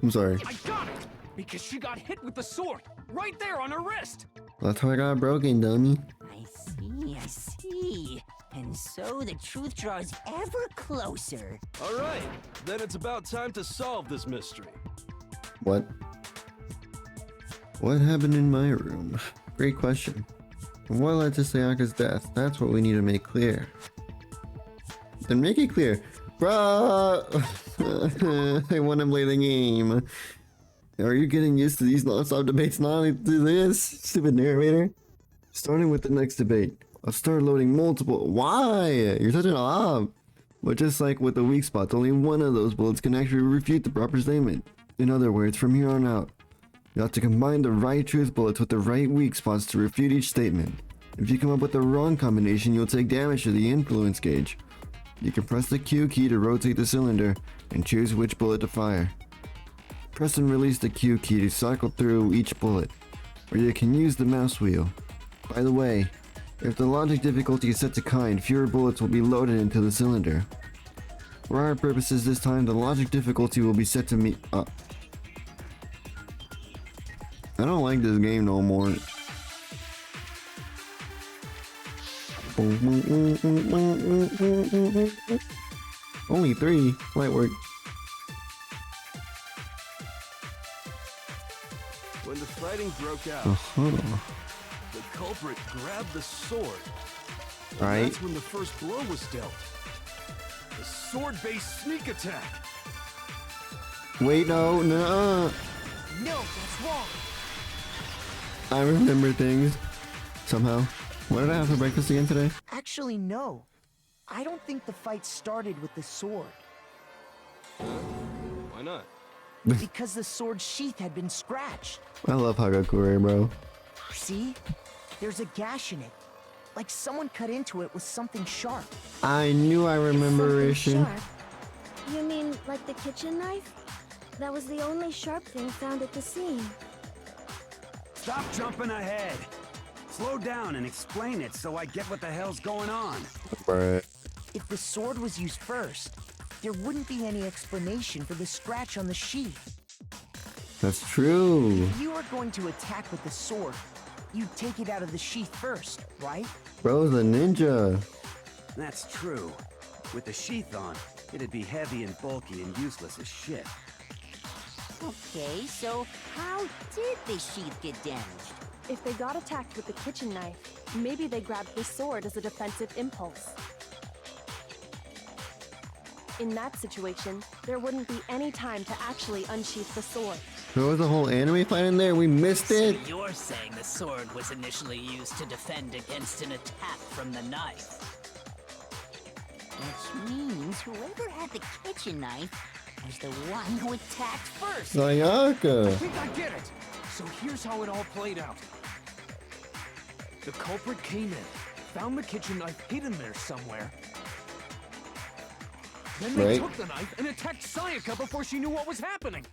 I'm sorry. I got it! Because she got hit with the sword, right there on her wrist! That's how I got broken, dummy. I see. And so the truth draws ever closer. All right, then it's about time to solve this mystery. What? What happened in my room? Great question. What led to Sayaka's death? That's what we need to make clear. Then make it clear. Bruh! I want to play the game. Are you getting used to these non-stop debates now? To this? Stupid narrator. Starting with the next debate. I'll start loading multiple. Why? You're such an op. But just like with the weak spots, only one of those bullets can actually refute the proper statement. In other words, from here on out, you have to combine the right truth bullets with the right weak spots to refute each statement. If you come up with the wrong combination, you'll take damage to the influence gauge. You can press the Q key to rotate the cylinder and choose which bullet to fire. Press and release the Q key to cycle through each bullet, or you can use the mouse wheel. By the way, if the logic difficulty is set to kind, fewer bullets will be loaded into the cylinder. For our purposes this time, the logic difficulty will be set to meet up. I don't like this game no more. Only 3. Light work. When the fighting broke out, the culprit grabbed the sword. And Right. that's when the first blow was dealt. The sword-based sneak attack. Wait, no. No, that's wrong. I remember things. Somehow. What did I have for breakfast again today? Actually, no. I don't think the fight started with the sword. Why not? Because the sword's sheath had been scratched. I love Hagakure, bro. See? There's a gash in it. Like someone cut into it with something sharp. I knew I remember Ishin. Sharp? You mean like the kitchen knife? That was the only sharp thing found at the scene. Stop jumping ahead. Slow down and explain it so I get what the hell's going on. Bruh. If the sword was used first, there wouldn't be any explanation for the scratch on the sheath. That's true. If you were going to attack with the sword, you'd take it out of the sheath first, right? Bro's a ninja. That's true. With the sheath on, it'd be heavy and bulky and useless as shit. Okay, so how did the sheath get damaged? If they got attacked with the kitchen knife, maybe they grabbed the sword as a defensive impulse. In that situation, there wouldn't be any time to actually unsheath the sword. There was a whole anime fight in there. We missed it. So you're saying the sword was initially used to defend against an attack from the knife. Which means whoever had the kitchen knife was the one who attacked first. I Sayaka. think I get it. So here's how it all played out. The culprit came in, found the kitchen knife hidden there somewhere. Then they Right. took the knife and attacked Sayaka before she knew what was happening.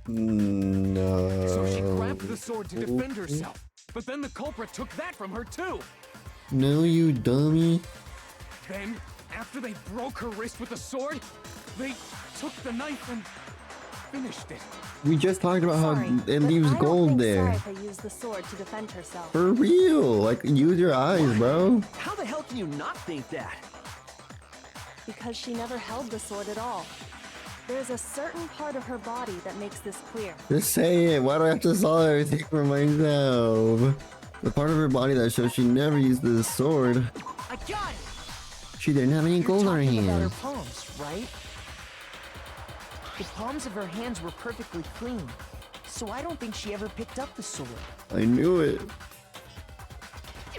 No. So she grabbed the sword to defend herself. But then the culprit took that from her too. No, you dummy. Then, after they broke her wrist with the sword, they took the knife and finished it. We just talked about Sorry, how it but leaves I don't gold think there. Sayaka used the sword to defend herself. For real. Like, use your eyes, bro. How the hell can you not think that? Because she never held the sword at all. There's a certain part of her body that makes this clear. Just say it. Why do I have to solve everything for myself? The part of her body that shows she never used the sword. I got it! She didn't have any You're gold on her talking about her hands. palms, right? The palms of her hands were perfectly clean, so I don't think she ever picked up the sword. I knew it.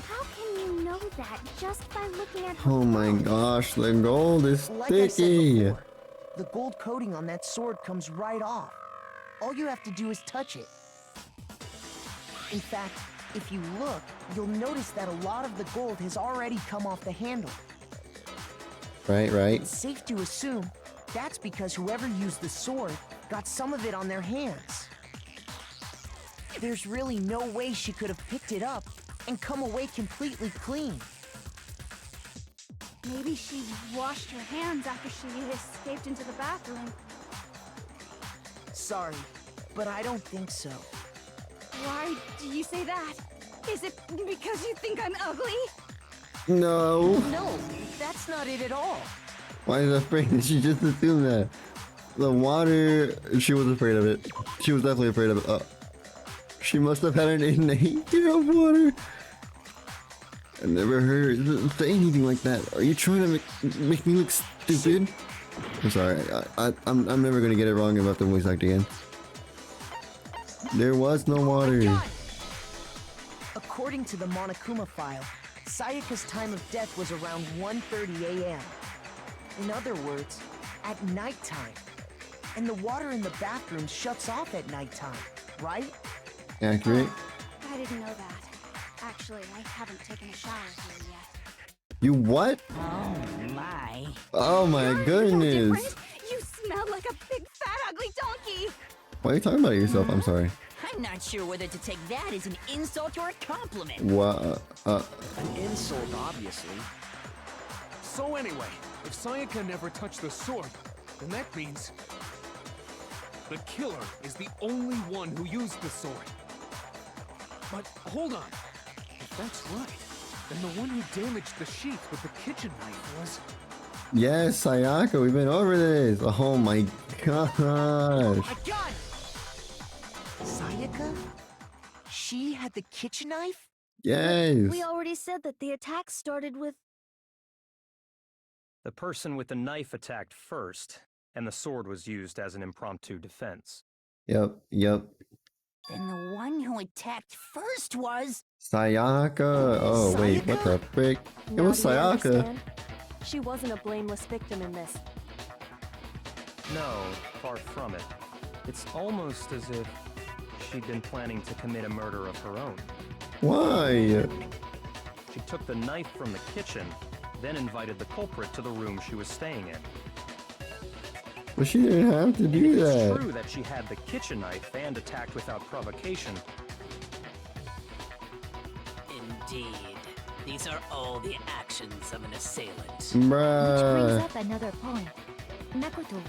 How can you know that just by looking at her Oh my gosh, the gold is Like I said sticky. before, the gold coating on that sword comes right off. All you have to do is touch it. In fact, if you look, you'll notice that a lot of the gold has already come off the handle. Right, right. It's safe to assume that's because whoever used the sword got some of it on their hands. There's really no way she could have picked it up and come away completely clean. Maybe she washed her hands after she escaped into the bathroom. Sorry, but I don't think so. Why do you say that? Is it because you think I'm ugly? No. No, that's not it at all. Why is afraid? She just assumed that. The water, she was afraid of it. She was definitely afraid of it. She must have had an innate fear of water. I never heard her say anything like that. Are you trying to make me look stupid? I'm sorry. I'm never gonna get it wrong about the voice acting again. There was no water. According to the Monokuma file, Sayaka's time of death was around 1:30 a.m. In other words, at nighttime. And the water in the bathroom shuts off at nighttime, right? Accurate. I didn't know that. Actually, I haven't taken a shower here yet. You what? Oh my. Oh my goodness. You smell like a big, fat, ugly donkey. Why are you talking about yourself? I'm sorry. I'm not sure whether to take that as an insult or a compliment. What? An insult, obviously. So anyway, if Sayaka never touched the sword, then that means the killer is the only one who used the sword. But hold on. If that's right, then the one who damaged the sheath with the kitchen knife was... Yes, Sayaka, we've been over this. Oh my gosh. A gun! Sayaka? She had the kitchen knife? Yes. We already said that the attack started with... The person with the knife attacked first, and the sword was used as an impromptu defense. Yep. Then the one who attacked first was... Sayaka. Oh wait, what the frick? It was Now do you Sayaka. understand? She wasn't a blameless victim in this. No, far from it. It's almost as if she'd been planning to commit a murder of her own. Why? She took the knife from the kitchen, then invited the culprit to the room she was staying in. But she didn't have to do It's that. true that she had the kitchen knife and attacked without provocation. Indeed. These are all the actions of an assailant. Which brings Bruh. up another point. Makoto,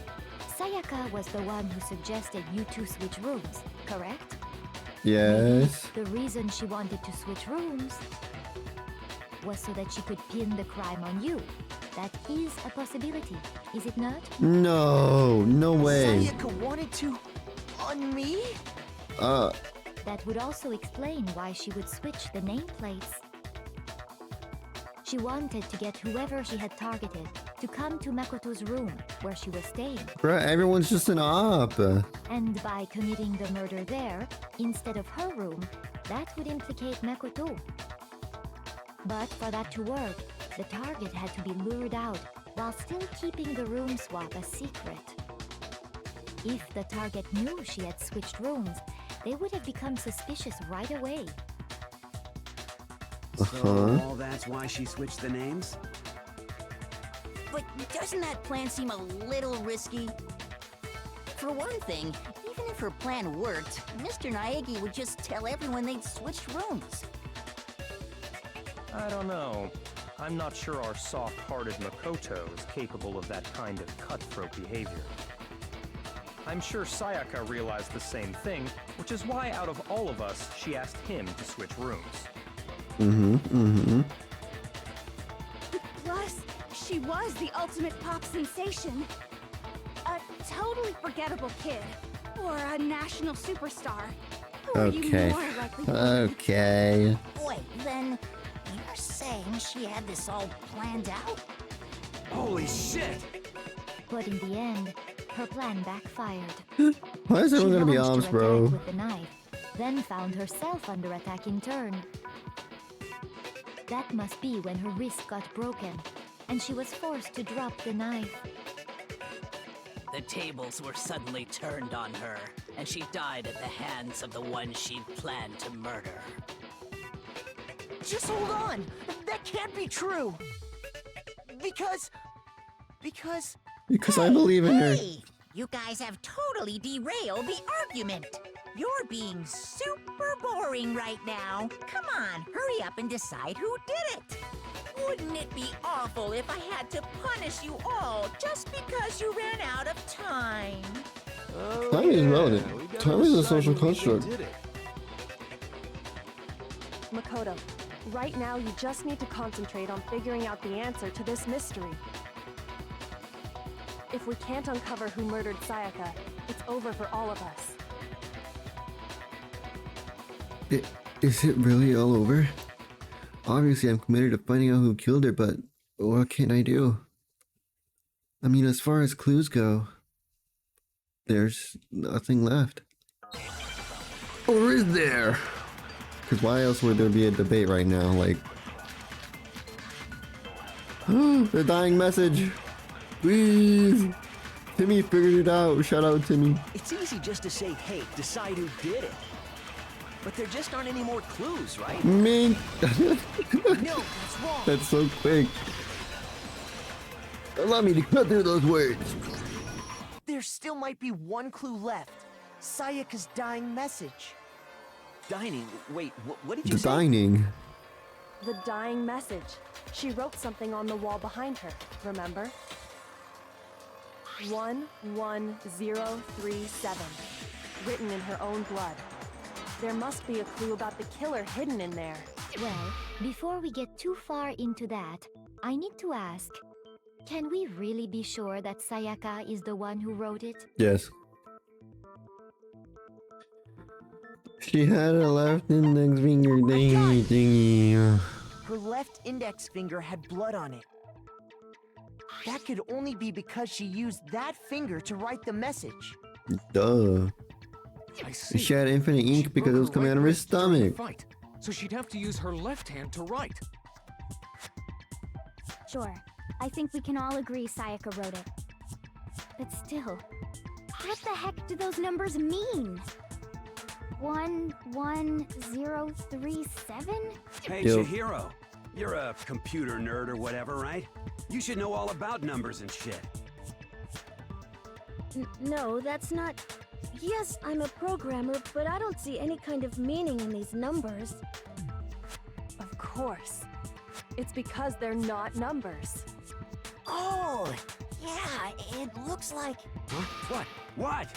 Sayaka was the one who suggested you two switch rooms, correct? Yes. The reason she wanted to switch rooms was so that she could pin the crime on you. That is a possibility, is it not? No way. Sayaka wanted to... on me? That would also explain why she would switch the nameplates. She wanted to get whoever she had targeted to come to Makoto's room where she was staying. Bruh, everyone's just an op. And by committing the murder there, instead of her room, that would implicate Makoto. But for that to work, the target had to be lured out while still keeping the room swap a secret. If the target knew she had switched rooms, they would have become suspicious right away. So that's why she switched the names? But doesn't that plan seem a little risky? For one thing, even if her plan worked, Mr. Naegi would just tell everyone they'd switched rooms. I don't know. I'm not sure our soft-hearted Makoto is capable of that kind of cutthroat behavior. I'm sure Sayaka realized the same thing, which is why out of all of us, she asked him to switch rooms. Plus, she was the ultimate pop sensation. A totally forgettable kid. Or a national superstar. Who are you Okay. more likely to be? Okay. Wait, then you're saying she had this all planned out? Holy shit! But in the end, her plan backfired. Why is everyone gonna be She ops, launched her bro? attack with the knife, then found herself under attack in turn. That must be when her wrist got broken, and she was forced to drop the knife. The tables were suddenly turned on her, and she died at the hands of the one she'd planned to murder. Just hold on! That can't be true! Because I believe in her. Hey, you guys have totally derailed the argument. You're being super boring right now. Come on, hurry up and decide who did it. Wouldn't it be awful if I had to punish you all just because you ran out of time? Time is relevant. Time is a social construct. Makoto, right Right now, you just need to concentrate on figuring out the answer to this mystery. If we can't uncover who murdered Sayaka, it's over for all of us. Is it really all over? Obviously, I'm committed to finding out who killed her, but what can I do? I mean, as far as clues go, there's nothing left. Or is there? Because why else would there be a debate right now? Like, the dying message. Please. Timmy figured it out. Shout out, Timmy. It's easy just to say, hey, decide who did it. But there just aren't any more clues, right? Me. No, that's wrong. That's so quick. Allow me to cut through those words. There still might be one clue left. Sayaka's dying message. Dining? Wait, what did you The say? dining. The dying message. She wrote something on the wall behind her, remember? 11037. Written in her own blood. There must be a clue about the killer hidden in there. Well, before we get too far into that, I need to ask, can we really be sure that Sayaka is the one who wrote it? Yes. She had a left index finger thingy. Her left index finger had blood on it. That could only be because she used that finger to write the message. Duh. I see. She had infinite ink because broke it was her coming right out of her wrist during the stomach. fight, so she'd have to use her left hand to write. Sure. I think we can all agree Sayaka wrote it. But still, what the heck do those numbers mean? 11037? Hey, Yo. Chihiro. You're a computer nerd or whatever, right? You should know all about numbers and shit. No, that's not... Yes, I'm a programmer, but I don't see any kind of meaning in these numbers. Of course. It's because they're not numbers. Oh, yeah, it looks like... Huh? What? What?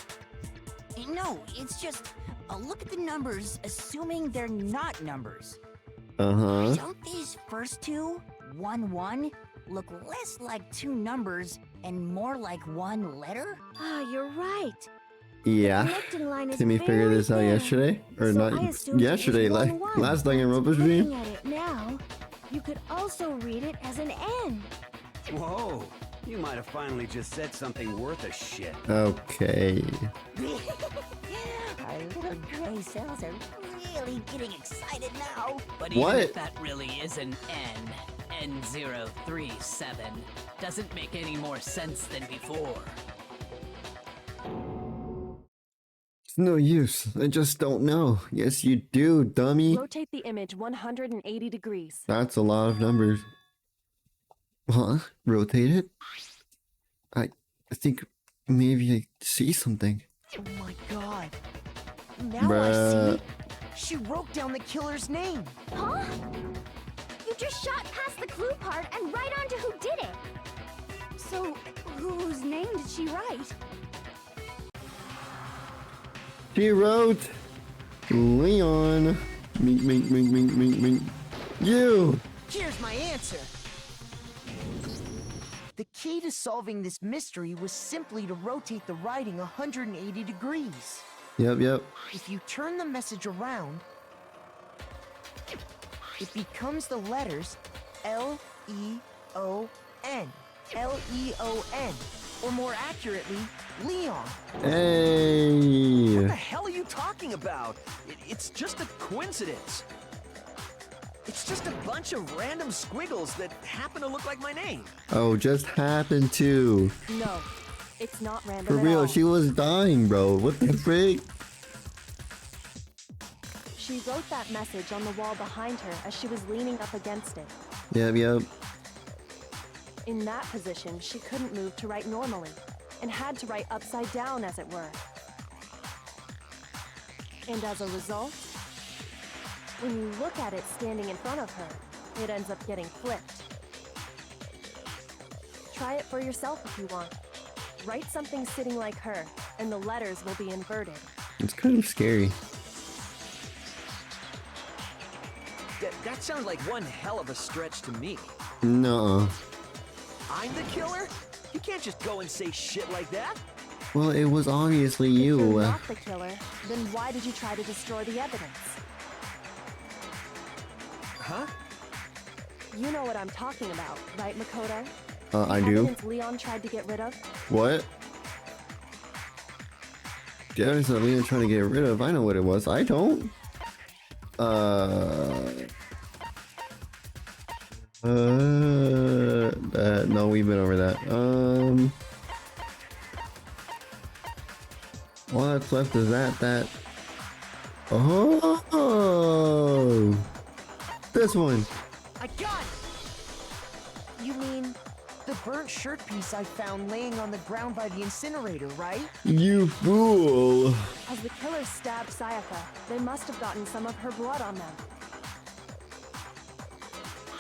No, it's just... look at the numbers, assuming they're not numbers. Uh-huh. Don't these first two, 1-1, look less like two numbers and more like one letter? Ah, you're right. Yeah. Connecting line is Timmy figured this out very thin. yesterday? Or So I not assumed it yesterday, was like 1-1. last night in Robo's Looking stream. at it now, you could also read it as an N. Whoa. You might have finally just said something worth a shit. Okay. Our little gray cells are really getting excited now. But What? even if that really is an N037, doesn't make any more sense than before. It's no use. I just don't know. Yes, you do, dummy. Rotate the image 180 degrees. That's a lot of numbers. Huh? Rotate it? I think maybe I see something. Oh my god. Now Bruh. I see. She wrote down the killer's name. Huh? You just shot past the clue part and right onto who did it. So, whose name did she write? She wrote Leon. Mink, mink, mink, mink, mink, mink. You! Here's my answer. The key to solving this mystery was simply to rotate the writing 180 degrees. Yep, yep. If you turn the message around, it becomes the letters L-E-O-N. L-E-O-N. Or more accurately, Leon. Hey! What the hell are you talking about? It's just a coincidence. It's just a bunch of random squiggles that happen to look like my name. Oh, just happened to. No, it's not random For at real, all. she was dying, bro. What the frick? She wrote that message on the wall behind her as she was leaning up against it. Yep, yep. In that position, she couldn't move to write normally, and had to write upside down, as it were. And as a result, when you look at it standing in front of her, it ends up getting flipped. Try it for yourself if you want. Write something sitting like her, and the letters will be inverted. It's kind of scary. That sounds like one hell of a stretch to me. No. I'm the killer? You can't just go and say shit like that. Well, it was obviously If you. you're not the killer, then why did you try to destroy the evidence? Huh? You know what I'm talking about, right, Makoto? I The do. evidence Leon tried to get rid of? What? The evidence that Leon trying to get rid of, I know what it was. I don't. No, we've been over that. All that's left is that. Oh! This one! I got it! You mean the burnt shirt piece I found laying on the ground by the incinerator, right? You fool! As the killers stabbed Sayaka, they must have gotten some of her blood on them.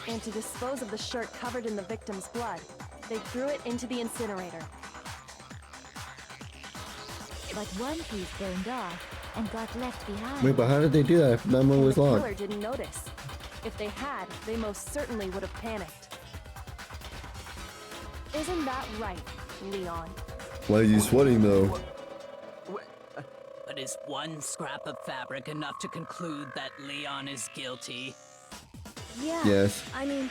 And to dispose of the shirt covered in the victim's blood, they threw it into the incinerator. But one piece burned off and got left behind. Wait, but how did they do that if that one was The locked? killer didn't notice. If they had, they most certainly would have panicked. Isn't that right, Leon? Why are you sweating though? But is one scrap of fabric enough to conclude that Leon is guilty? Yeah. Yes. I mean,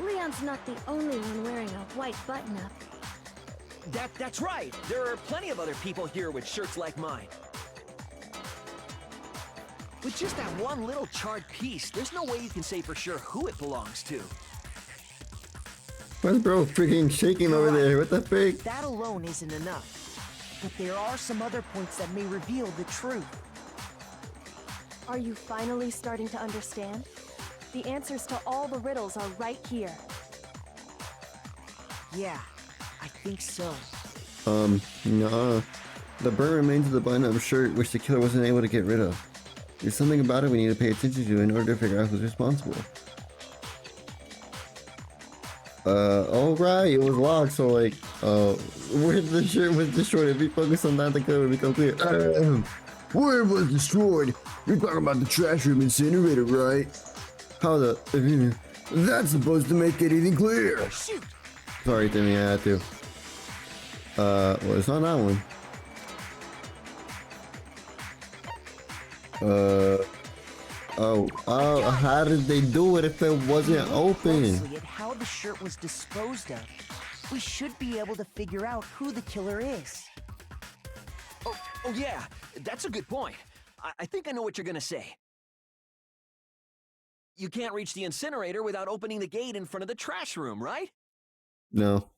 Leon's not the only one wearing a white button-up. That's right. There are plenty of other people here with shirts like mine. With just that one little charred piece, there's no way you can say for sure who it belongs to. Why's bro freaking shaking over there? What the frick? That alone isn't enough. But there are some other points that may reveal the truth. Are you finally starting to understand? The answers to all the riddles are right here. Yeah, I think so. Nah. The burnt remains of the button-up shirt, which the killer wasn't able to get rid of. There's something about it we need to pay attention to in order to figure out who's responsible. Oh right, it was locked, so like, where the shirt was destroyed, if we focus on that, the killer would become clear. Where it was destroyed? You're talking about the trash room incinerator, right? How the... That's supposed to make anything clear. Shoot! Sorry, Timmy, I had to. Well, it's not that one. How did they do it if it wasn't open? Closely at how the shirt was disposed of, we should be able to figure out who the killer is. Oh yeah, that's a good point. I think I know what you're gonna say. You can't reach the incinerator without opening the gate in front of the trash room, right? No.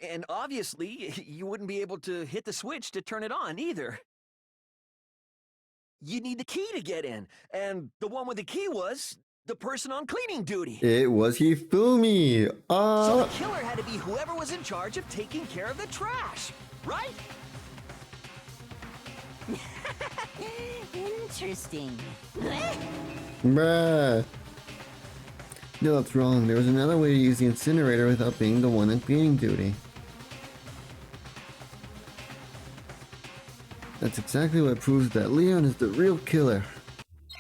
And obviously, you wouldn't be able to hit the switch to turn it on either. You need the key to get in, and the one with the key was the person on cleaning duty. It was Hifumi. So the killer had to be whoever was in charge of taking care of the trash, right? Interesting. Bruh. No, that's wrong. There was another way to use the incinerator without being the one on cleaning duty. That's exactly what proves that Leon is the real killer.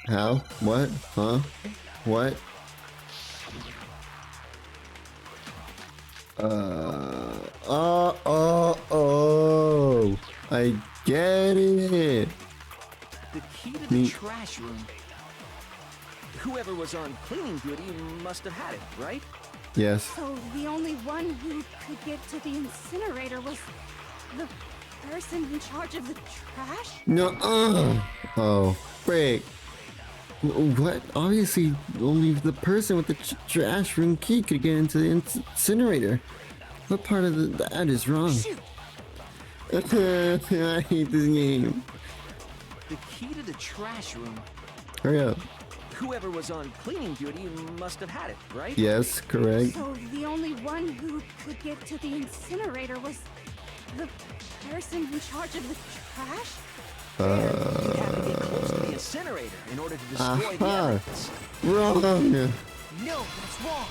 How? What? Huh? What? Oh, I get it. The key to the trash room. Whoever was on cleaning duty must have had it, right? Yes. So the only one who could get to the incinerator was the person in charge of the trash? No. Oh, frick. What? Obviously, only the person with the trash room key could get into the incinerator. What part of that is wrong? I hate this game. The key to the trash room. Hurry up. Whoever was on cleaning duty must have had it, right? Yes, correct. So the only one who could get to the incinerator was the person in charge of the trash? You have to get close to the incinerator in order to destroy the evidence. Wrong. No, that's wrong.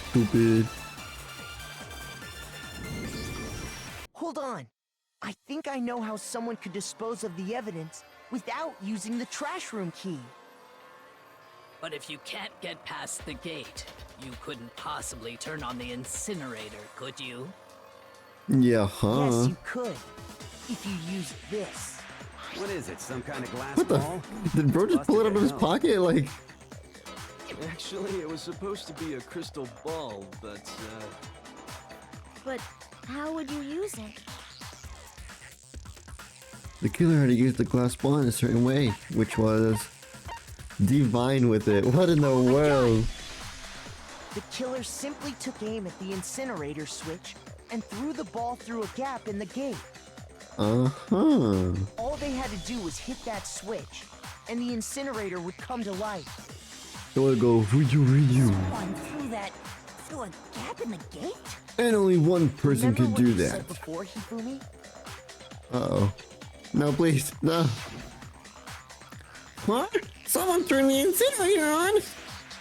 Stupid. Hold on. I think I know how someone could dispose of the evidence without using the trash room key. But if you can't get past the gate, you couldn't possibly turn on the incinerator, could you? Yeah, huh? Yes, you could. If you use this. What is it, some kind of glass What the? ball? Did bro just pull it out of his pocket? Like, Actually, it was supposed to be a crystal ball, but, But how would you use it? the killer had to use the glass ball in a certain way, which was divine with it. What in the world? The killer simply took aim at the incinerator switch and threw the ball through a gap in the gate. Uh-huh. All they had to do was hit that switch, and the incinerator would come to life. It would go, Ryu. Someone through a gap in the gate? And only one person Remember could what do you that. said before, Hifumi? Uh-oh. No, please, no. What? Someone turned the incinerator on?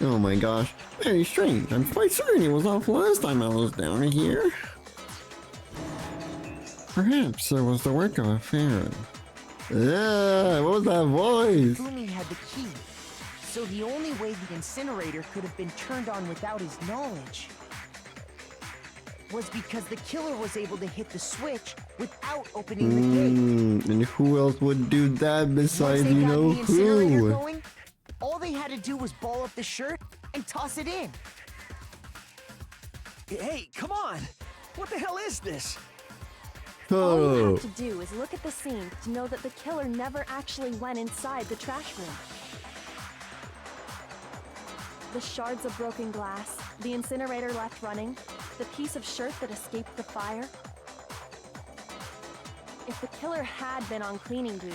Oh my gosh. Very strange. I'm quite certain it was off last time I was down here. Perhaps it was the work of a pharaoh. Yeah, what was that voice? Hifumi had the key, so the only way the incinerator could have been turned on without his knowledge was because the killer was able to hit the switch without opening the gate. And who else would do that besides Once they you got know the incinerator who? going, all they had to do was ball up the shirt and toss it in. Hey, come on! What the hell is this? All you Oh. have to do is look at the scene to know that the killer never actually went inside the trash room. The shards of broken glass, the incinerator left running, the piece of shirt that escaped the fire. If the killer had been on cleaning duty,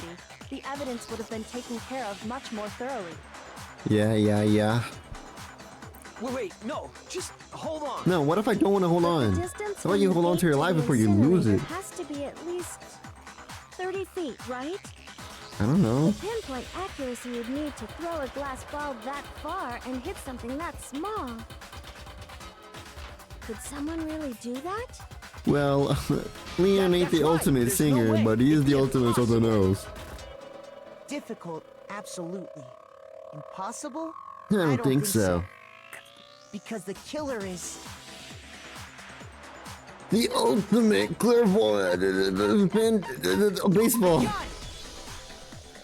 the evidence would have been taken care of much more thoroughly. Yeah. Wait, no, just hold on. No, what if I don't want to hold on? The distance How about you from the hold on gate to your life the before you lose it? incinerator has to be at least 30 feet, right? I don't know. The pinpoint accuracy you'd need to throw a glass ball that far and hit something that small. Could someone really do that? Well, Leon ain't the ultimate singer, but he is the ultimate something else. Difficult, absolutely. Impossible? I don't think so. Because the killer is... The ultimate clairvoyant baseball.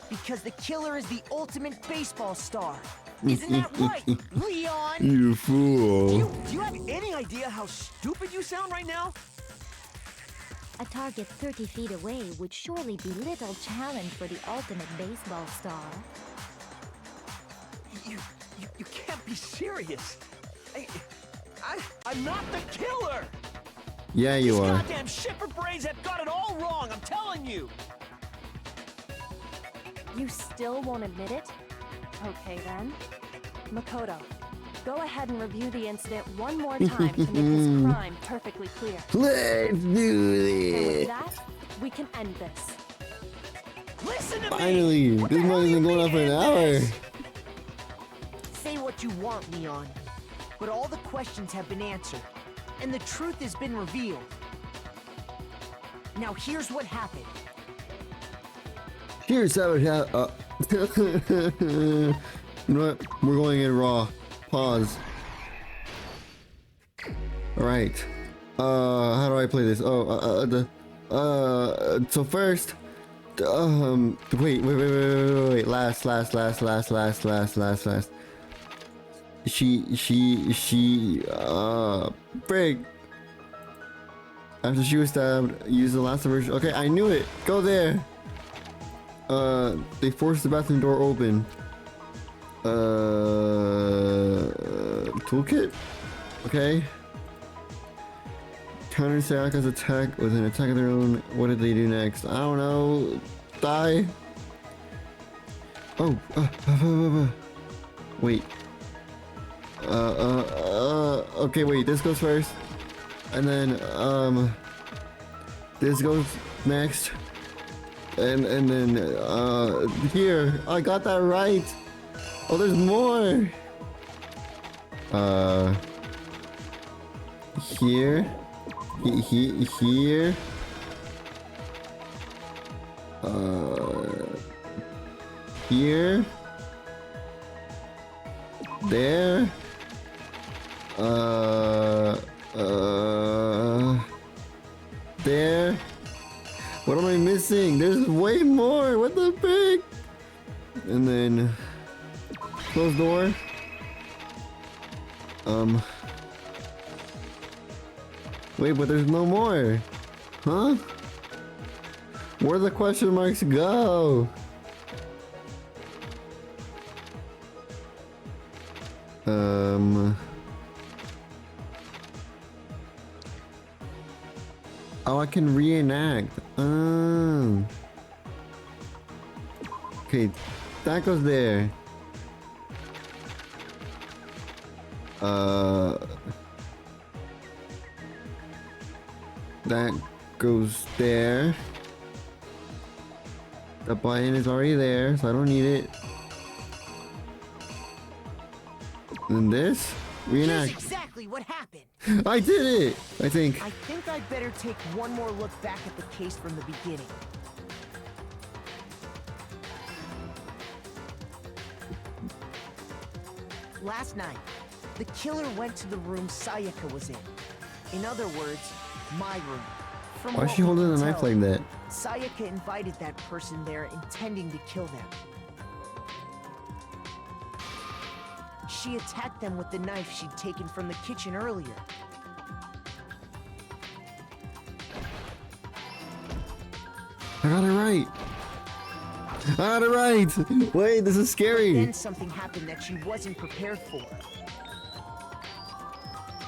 Because the killer is the ultimate baseball star. Isn't that right, Leon? You fool. Do you have any idea how stupid you sound right now? A target 30 feet away would surely be little challenge for the ultimate baseball star. You can't be serious. I'm not the killer! Yeah, you These are. goddamn shipper brains have got it all wrong, I'm telling you! You still won't admit it? Okay then. Makoto, go ahead and review the incident one more time to make this crime perfectly clear. Let's do And with this. that, we can end this. Listen to Finally, me! this money's been going on for an hour. Say what you want, Leon. But all the questions have been answered. And the truth has been revealed. Now here's what happened. Here's how it happened. You know what? We're going in raw. Pause. Alright. How do I play this? So first, wait. Last. Break. After she was stabbed, use the last version. Okay, I knew it. Go there. They forced the bathroom door open. Toolkit? Okay. Counter Sayaka's attack with an attack of their own. What did they do next? I don't know. Die? Oh, wait. Okay, wait, this goes first. And then, this goes next. And then, here, I got that right. Oh, there's more. Here. Here. Here. There. There. What am I missing? There's way more. What the frick? And then close door. Wait, but there's no more. Huh? Where the question marks go? Oh, I can reenact. Okay, that goes there. That goes there. The button is already there, so I don't need it. And this? Reenact. Here's exactly what happened. I did it! I think. I think I'd better take one more look back at the case from the beginning. Last night, the killer went to the room Sayaka was in. In other words, my room. From Why is what she we holding can the knife tell, like that? Sayaka invited that person there intending to kill them. She attacked them with the knife she'd taken from the kitchen earlier. I got it right. I got it right. Wait, this is scary. Then something happened that she wasn't prepared for.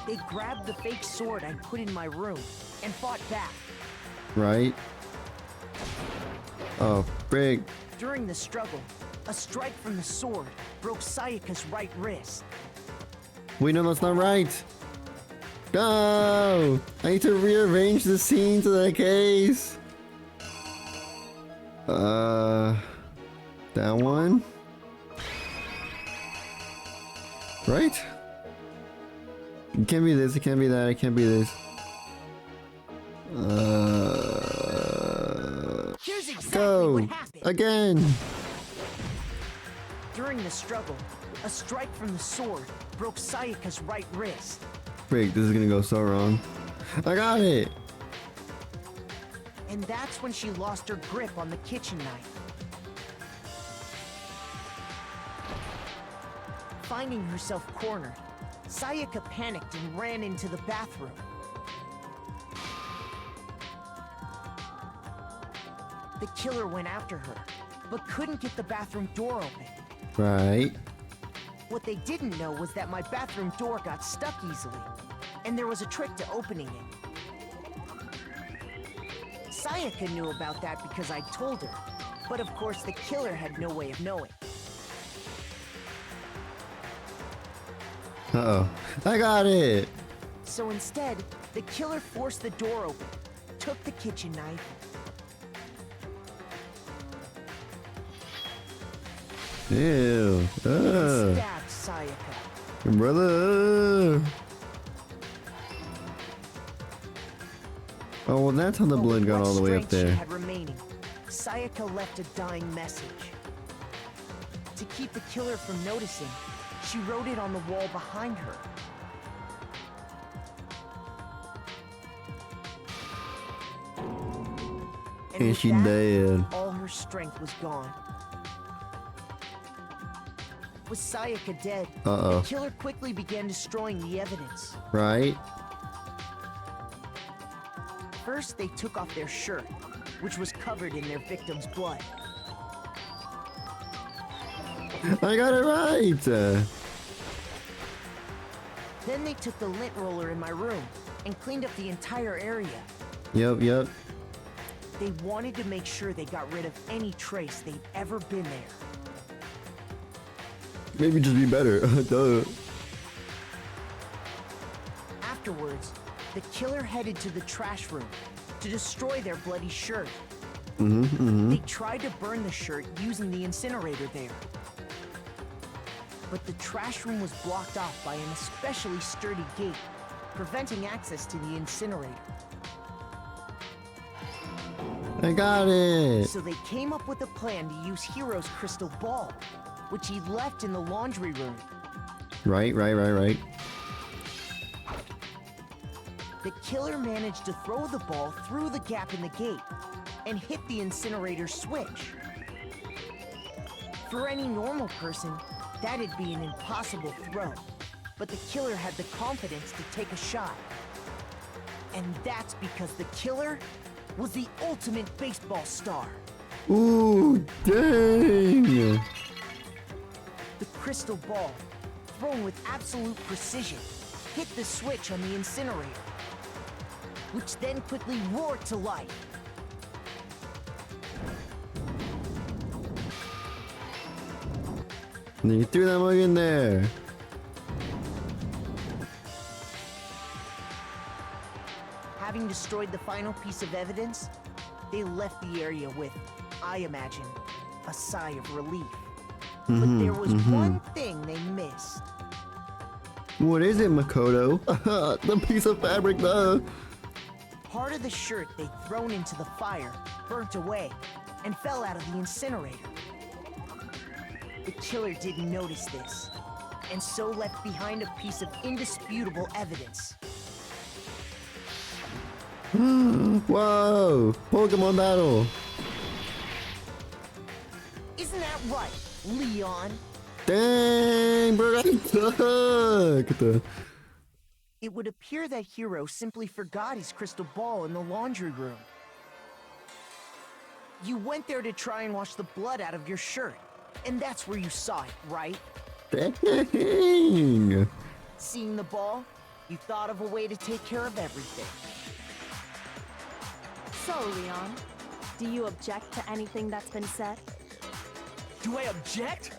They grabbed the fake sword I put in my room and fought back. Right. Oh, frig. During the struggle, a strike from the sword broke Sayaka's right wrist. Wait, no, that's not right. No! I need to rearrange the scene to the case. That one? Right? It can't be this, it can't be that, it can't be this. Here's exactly Go! what happened. Again! During the struggle, a strike from the sword broke Sayaka's right wrist. Frig, this is gonna go so wrong. I got it! And that's when she lost her grip on the kitchen knife. Finding herself cornered, Sayaka panicked and ran into the bathroom. The killer went after her, but couldn't get the bathroom door open. Right. What they didn't know was that my bathroom door got stuck easily, and there was a trick to opening it. Sayaka knew about that because I told her, but of course the killer had no way of knowing. Uh-oh. I got it! So instead, the killer forced the door open, took the kitchen knife, Ew. and stabbed Sayaka. Brother! Oh, well, that's how the blood got all the way up Strength she there. had remaining, Sayaka left a dying message. To keep the killer from noticing, she wrote it on the wall behind her. And with she that, dead. all her strength was gone. With Sayaka dead, Uh-oh. the killer quickly began destroying the evidence. Right? First, they took off their shirt, which was covered in their victim's blood. I got it right! Then they took the lint roller in my room and cleaned up the entire area. Yep, yep. They wanted to make sure they got rid of any trace they'd ever been there. Maybe just be better. Duh. Afterwards, the killer headed to the trash room to destroy their bloody shirt. They tried to burn the shirt using the incinerator there. But the trash room was blocked off by an especially sturdy gate, preventing access to the incinerator. I got it! So they came up with a plan to use Hero's crystal ball, which he left in the laundry room. Right. The killer managed to throw the ball through the gap in the gate and hit the incinerator switch. For any normal person, that'd be an impossible throw. But the killer had the confidence to take a shot. And that's because the killer was the ultimate baseball star. Ooh, dang! The crystal ball, thrown with absolute precision, hit the switch on the incinerator, which then quickly roared to life. And then you threw that mug in there. Having destroyed the final piece of evidence, they left the area with, I imagine, a sigh of relief. But there was one thing they missed. What is it, Makoto? The piece of fabric, though. Part of the shirt they'd thrown into the fire burnt away and fell out of the incinerator. The killer didn't notice this, and so left behind a piece of indisputable evidence. Whoa! Pokemon battle! Isn't that right, Leon? Dang, bro! It would appear that Hiro simply forgot his crystal ball in the laundry room. You went there to try and wash the blood out of your shirt, and that's where you saw it, right? Dang! Seeing the ball, you thought of a way to take care of everything. So, Leon, do you object to anything that's been said? Do I object?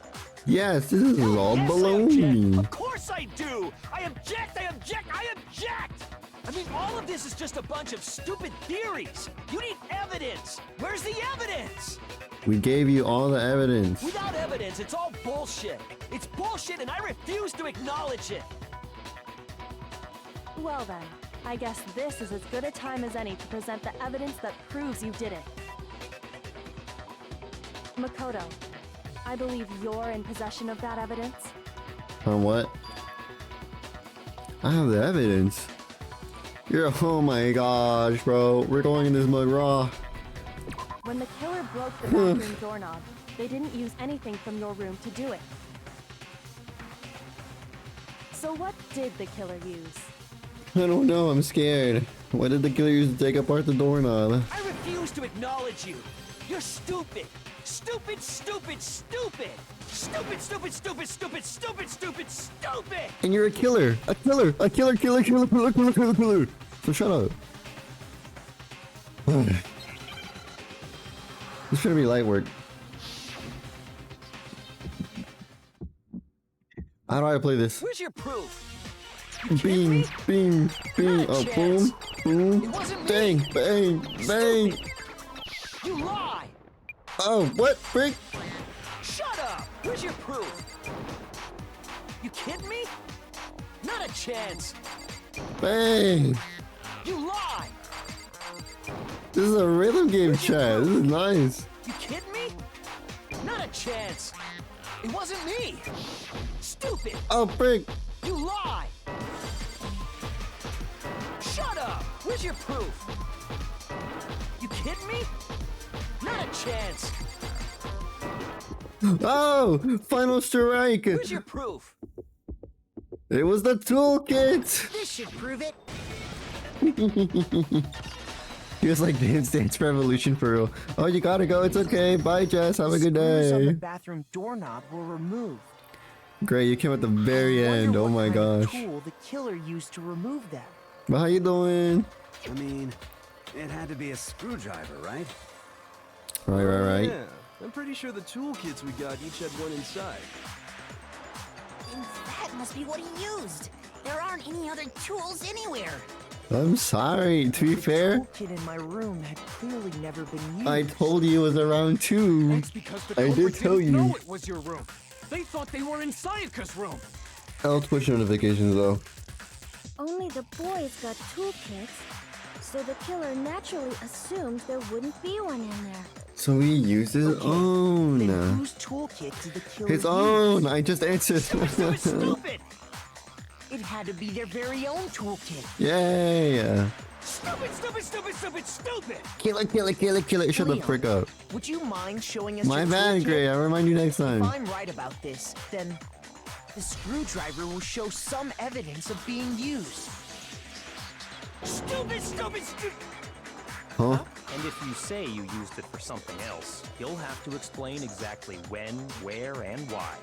Yes, this is all Yes, I baloney. object. Of course I do! I object! I object! I object! I mean, all of this is just a bunch of stupid theories. You need evidence. Where's the evidence? We gave you all the evidence. Without evidence, it's all bullshit. It's bullshit and I refuse to acknowledge it. Well then, I guess this is as good a time as any to present the evidence that proves you did it. Makoto, I believe you're in possession of that evidence. On what? I have the evidence. You're, oh my gosh, bro. We're going in this mug raw. When the killer broke the bathroom doorknob, they didn't use anything from your room to do it. So what did the killer use? I don't know, I'm scared. What did the killer use to take apart the doorknob? I refuse to acknowledge you. You're stupid. Stupid, stupid, stupid. Stupid, stupid, stupid, stupid, stupid, stupid, stupid. And you're a killer. A killer. A killer, killer, killer, killer, killer, killer, killer. So shut up. This shouldn't be light work. How do I play this? Where's your proof? Bing, bing, bing. Oh, boom, boom. Bang, bang, bang. You lie. Oh, what? Freak. Shut up. Where's your proof? You kidding me? Not a chance. Bang. You lie. This is a rhythm game chat. This is nice. You kidding me? Not a chance. It wasn't me. Stupid. Oh, freak. You lie. Shut up. Where's your proof? You kidding me? Not a chance. Oh, final strike. Where's your proof? It was the toolkit. This should prove it. He was like Dance Revolution for real. Oh, you gotta go. It's okay. Bye, Jess. Have a good Screws on the day. bathroom doorknob were removed. Great, you came at the very end. Oh my gosh. Tool the killer used to remove them. But how you doing? I mean, it had to be a screwdriver, right? Right. Yeah, I'm pretty sure the toolkits we got each had one inside. And that must be what he used. There aren't any other tools anywhere. I'm sorry. To be fair, Toolkit in my room had clearly never been used. I told you it was around 2. That's because the I culprit did tell didn't know you. it was your room. They thought they were in Sayaka's room. I'll push notifications though. Only the boys got toolkits, so the killer naturally assumed there wouldn't be one in there. So he used his own. Then whose toolkit did the killer His use? own. I just answered. Stupid. had to be their very own toolkit. Yay! Stupid, stupid, stupid, stupid, stupid! Kill it, kill it, kill it, kill it. Shut the Leon, frick up. Would you mind showing us My your bad, toolkit? Gray. I'll remind you next time. If I'm right about this, then the screwdriver will show some evidence of being used. Stupid, stupid, stupid! Huh? And if you say you used it for something else, you'll have to explain exactly when, where, and why.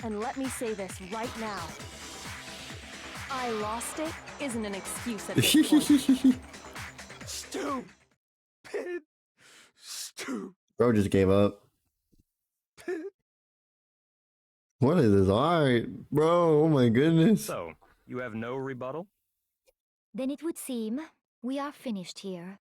And let me say this right now. I lost it isn't an excuse at this point. Stupid. Stupid. Bro just gave up. What is this? Alright, bro. Oh my goodness. So, you have no rebuttal? Then it would seem we are finished here.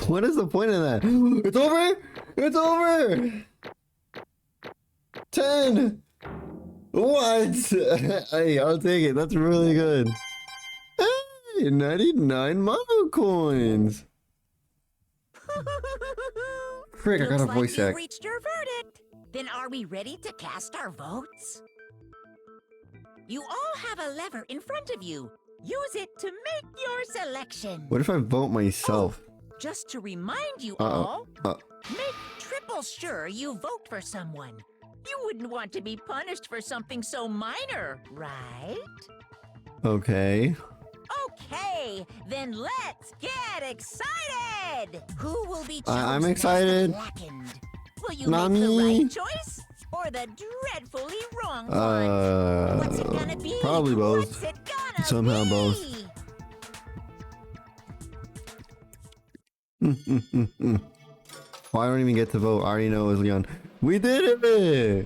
What is the point of that? It's over! It's over! 10! What? Hey, I'll take it. That's really good. Hey, 99 Mono coins! Frick, I got a Looks voice like act. you reached your verdict. Then are we ready to cast our votes? You all have a lever in front of you. Use it to make your selection. What if I vote myself? Just to remind you Uh-oh. all, make triple sure you vote for someone. You wouldn't want to be punished for something so minor, right? Okay. Okay, then let's get excited! Who will be chosen I'm as the excited. blackened? Will you Not make the me. right choice or the dreadfully wrong one? What's it gonna be? Probably both. What's it gonna Somehow be? both. Well, I don't even get to vote. I already know it was Leon. We did it!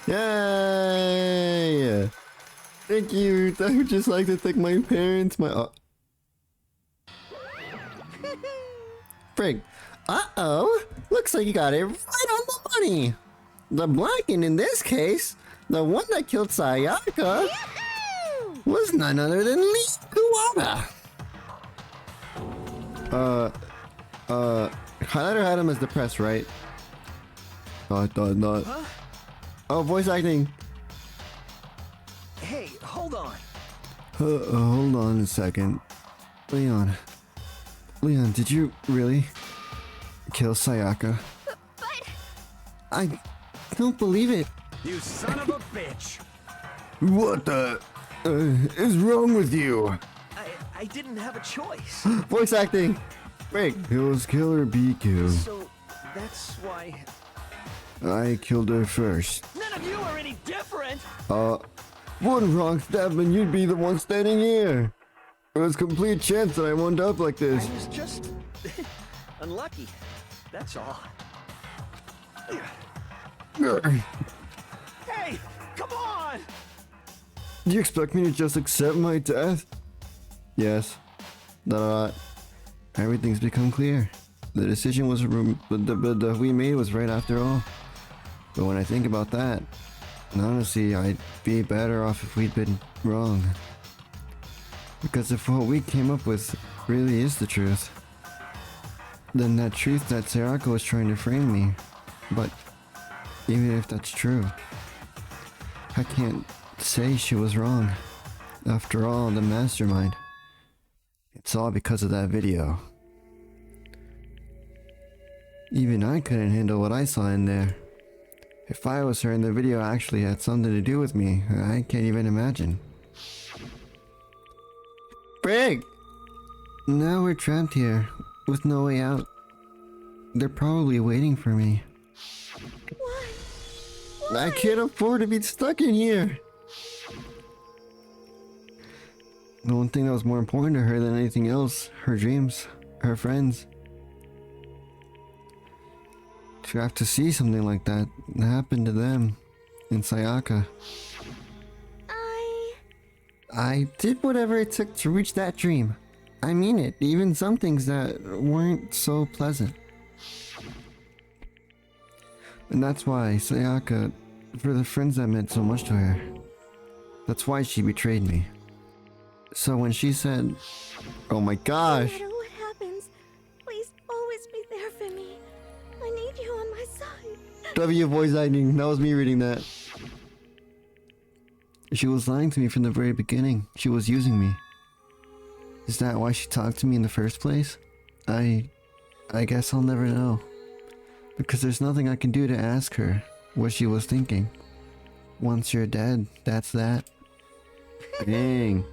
Yay! Thank you. I would just like to thank my parents, my Frig. Uh-oh. Looks like you got it right on the money. The blackened in this case, the one that killed Sayaka, was none other than Lee Kuwata. Highlighter had him as depressed, right? I thought not. Huh? Oh, voice acting. Hey, hold on. Hold on a second. Leon, did you really kill Sayaka? But I don't believe it. You son of a bitch! What the is wrong with you? I didn't have a choice. Voice acting. Break. It was Killer BQ. So, that's why... I killed her first. None of you are any different! One wrong step and you'd be the one standing here. It was complete chance that I wound up like this. I was just... unlucky. That's all. Hey! Come on! Do you expect me to just accept my death? Yes. Everything's become clear. The decision was we made was right after all. But when I think about that, honestly, I'd be better off if we'd been wrong. Because if what we came up with really is the truth, then that truth that Sayaka was trying to frame me. But even if that's true, I can't say she was wrong. After all, the mastermind. It's all because of that video. Even I couldn't handle what I saw in there. If I was her and the video actually had something to do with me, I can't even imagine. Brig! Now we're trapped here, with no way out. They're probably waiting for me. Why? I can't afford to be stuck in here. The one thing that was more important to her than anything else, her dreams, her friends. To have to see something like that happen to them in Sayaka. I did whatever it took to reach that dream. I mean it, even some things that weren't so pleasant. And that's why Sayaka, for the friends that meant so much to her, that's why she betrayed me. So when she said, oh my gosh, W voice acting. That was me reading that. She was lying to me from the very beginning. She was using me. Is that why she talked to me in the first place? I guess I'll never know. Because there's nothing I can do to ask her what she was thinking. Once you're dead, that's that. Dang.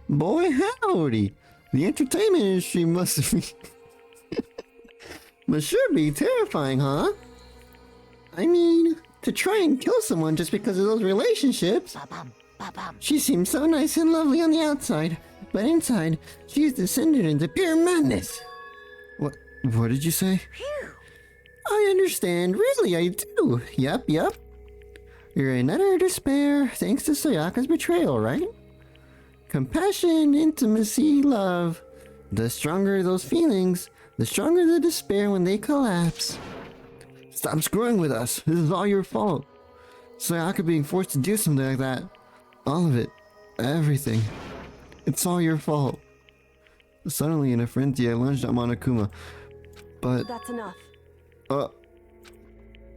Boy, howdy. The entertainment industry must sure be terrifying, huh? I mean, to try and kill someone just because of those relationships. She seems so nice and lovely on the outside, but inside, she's descended into pure madness. What did you say? I understand, really, I do. Yep. You're in utter despair thanks to Sayaka's betrayal, right? Compassion, intimacy, love. The stronger those feelings, the stronger the despair when they collapse. Stop screwing with us. This is all your fault. Sayaka being forced to do something like that. All of it. Everything. It's all your fault. Suddenly in a frenzy, I lunged at Monokuma. But... That's enough.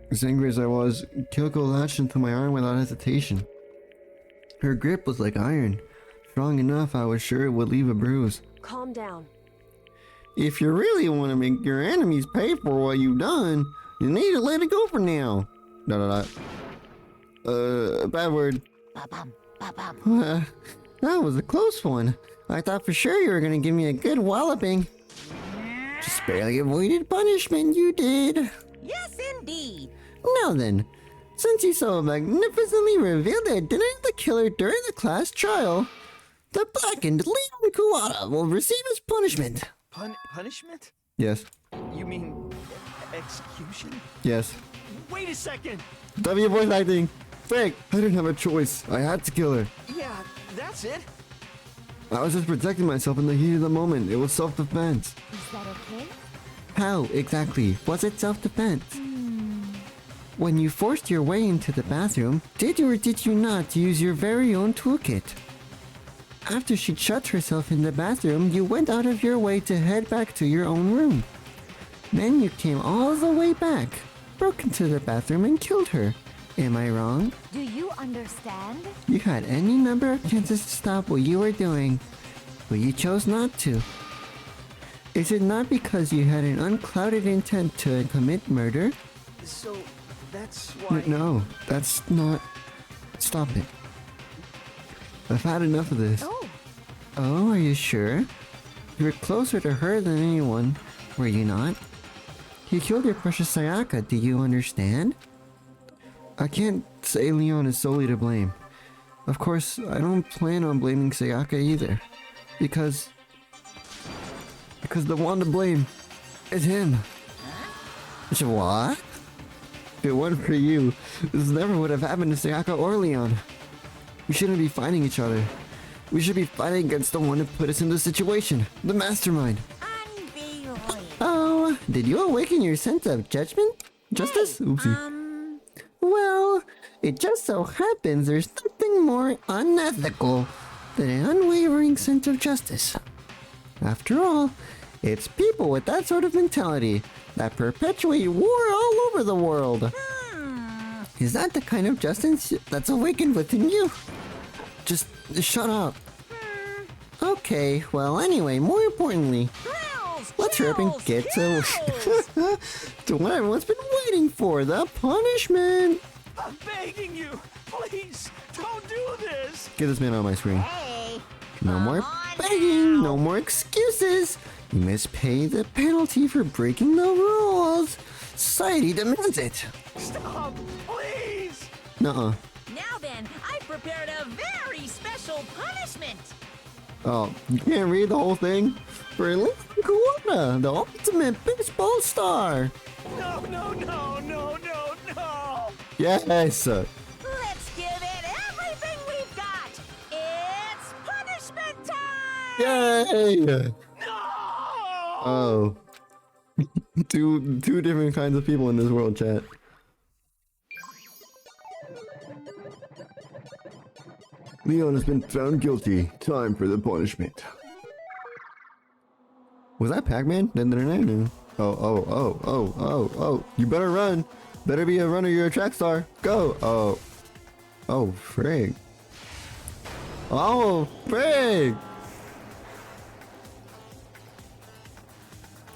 As angry as I was, Kyoko latched into my arm without hesitation. Her grip was like iron. Strong enough, I was sure it would leave a bruise. Calm down. If you really want to make your enemies pay for what you've done, you need to let it go for now. Bad word. That was a close one. I thought for sure you were gonna give me a good walloping. Just barely avoided punishment, you did. Yes, indeed. Now then, since you so magnificently revealed the identity of the killer during the class trial, the blackened Leon Kuwata will receive his punishment. Punishment? Yes. You mean execution? Yes. Wait a second! W voice acting. Frick, I didn't have a choice. I had to kill her. Yeah, that's it. I was just protecting myself in the heat of the moment. It was self-defense. Is that okay? How, exactly, was it self-defense? When you forced your way into the bathroom, did you or did you not use your very own toolkit? After she shut herself in the bathroom, you went out of your way to head back to your own room. Then you came all the way back, broke into the bathroom and killed her. Am I wrong? Do you understand? You had any number of chances to stop what you were doing, but you chose not to. Is it not because you had an unclouded intent to commit murder? So, that's why... No, that's not... Stop it. I've had enough of this. Oh, are you sure? You were closer to her than anyone, were you not? You killed your precious Sayaka, do you understand? I can't say Leon is solely to blame. Of course, I don't plan on blaming Sayaka either. Because the one to blame is him. What? If it weren't for you, this never would have happened to Sayaka or Leon. We shouldn't be fighting each other. We should be fighting against the one who put us in this situation, the mastermind. Oh, did you awaken your sense of judgment? Justice? Oopsie. Well, it just so happens there's nothing more unethical than an unwavering sense of justice. After all, it's people with that sort of mentality that perpetuate war all over the world. Is that the kind of justice that's awakened within you? Just shut up. Okay, well anyway, more importantly, let's hurry up and get to what everyone's been waiting for, the punishment! I'm begging you, please, don't do this! Get this man on my screen. No more begging, no more excuses! You must pay the penalty for breaking the rules! Society demands it! Stop, please! Nuh-uh. Now then, I've prepared a very special punishment! Oh, you can't read the whole thing? For Leon Kuwata, the ultimate baseball star! No! Yes! Let's give it everything we've got! It's punishment time! Yay! Oh. two different kinds of people in this world, chat. Leon has been found guilty. Time for the punishment. Was that Pac-Man? Oh. You better run. Better be a runner, you're a track star. Go! Oh. Oh, frig. Oh, frig!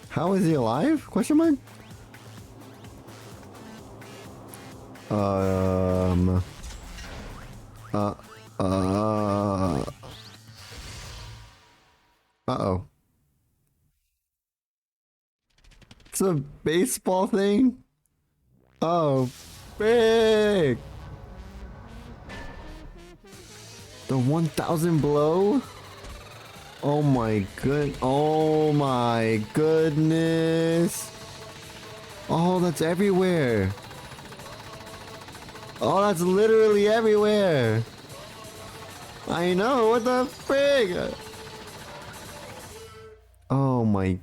How is he alive? Question mark? Uh-oh. It's a baseball thing? Oh, big! The 1000 blow? Oh my goodness! Oh, that's everywhere! Oh, that's literally everywhere! I know, what the frig? Oh my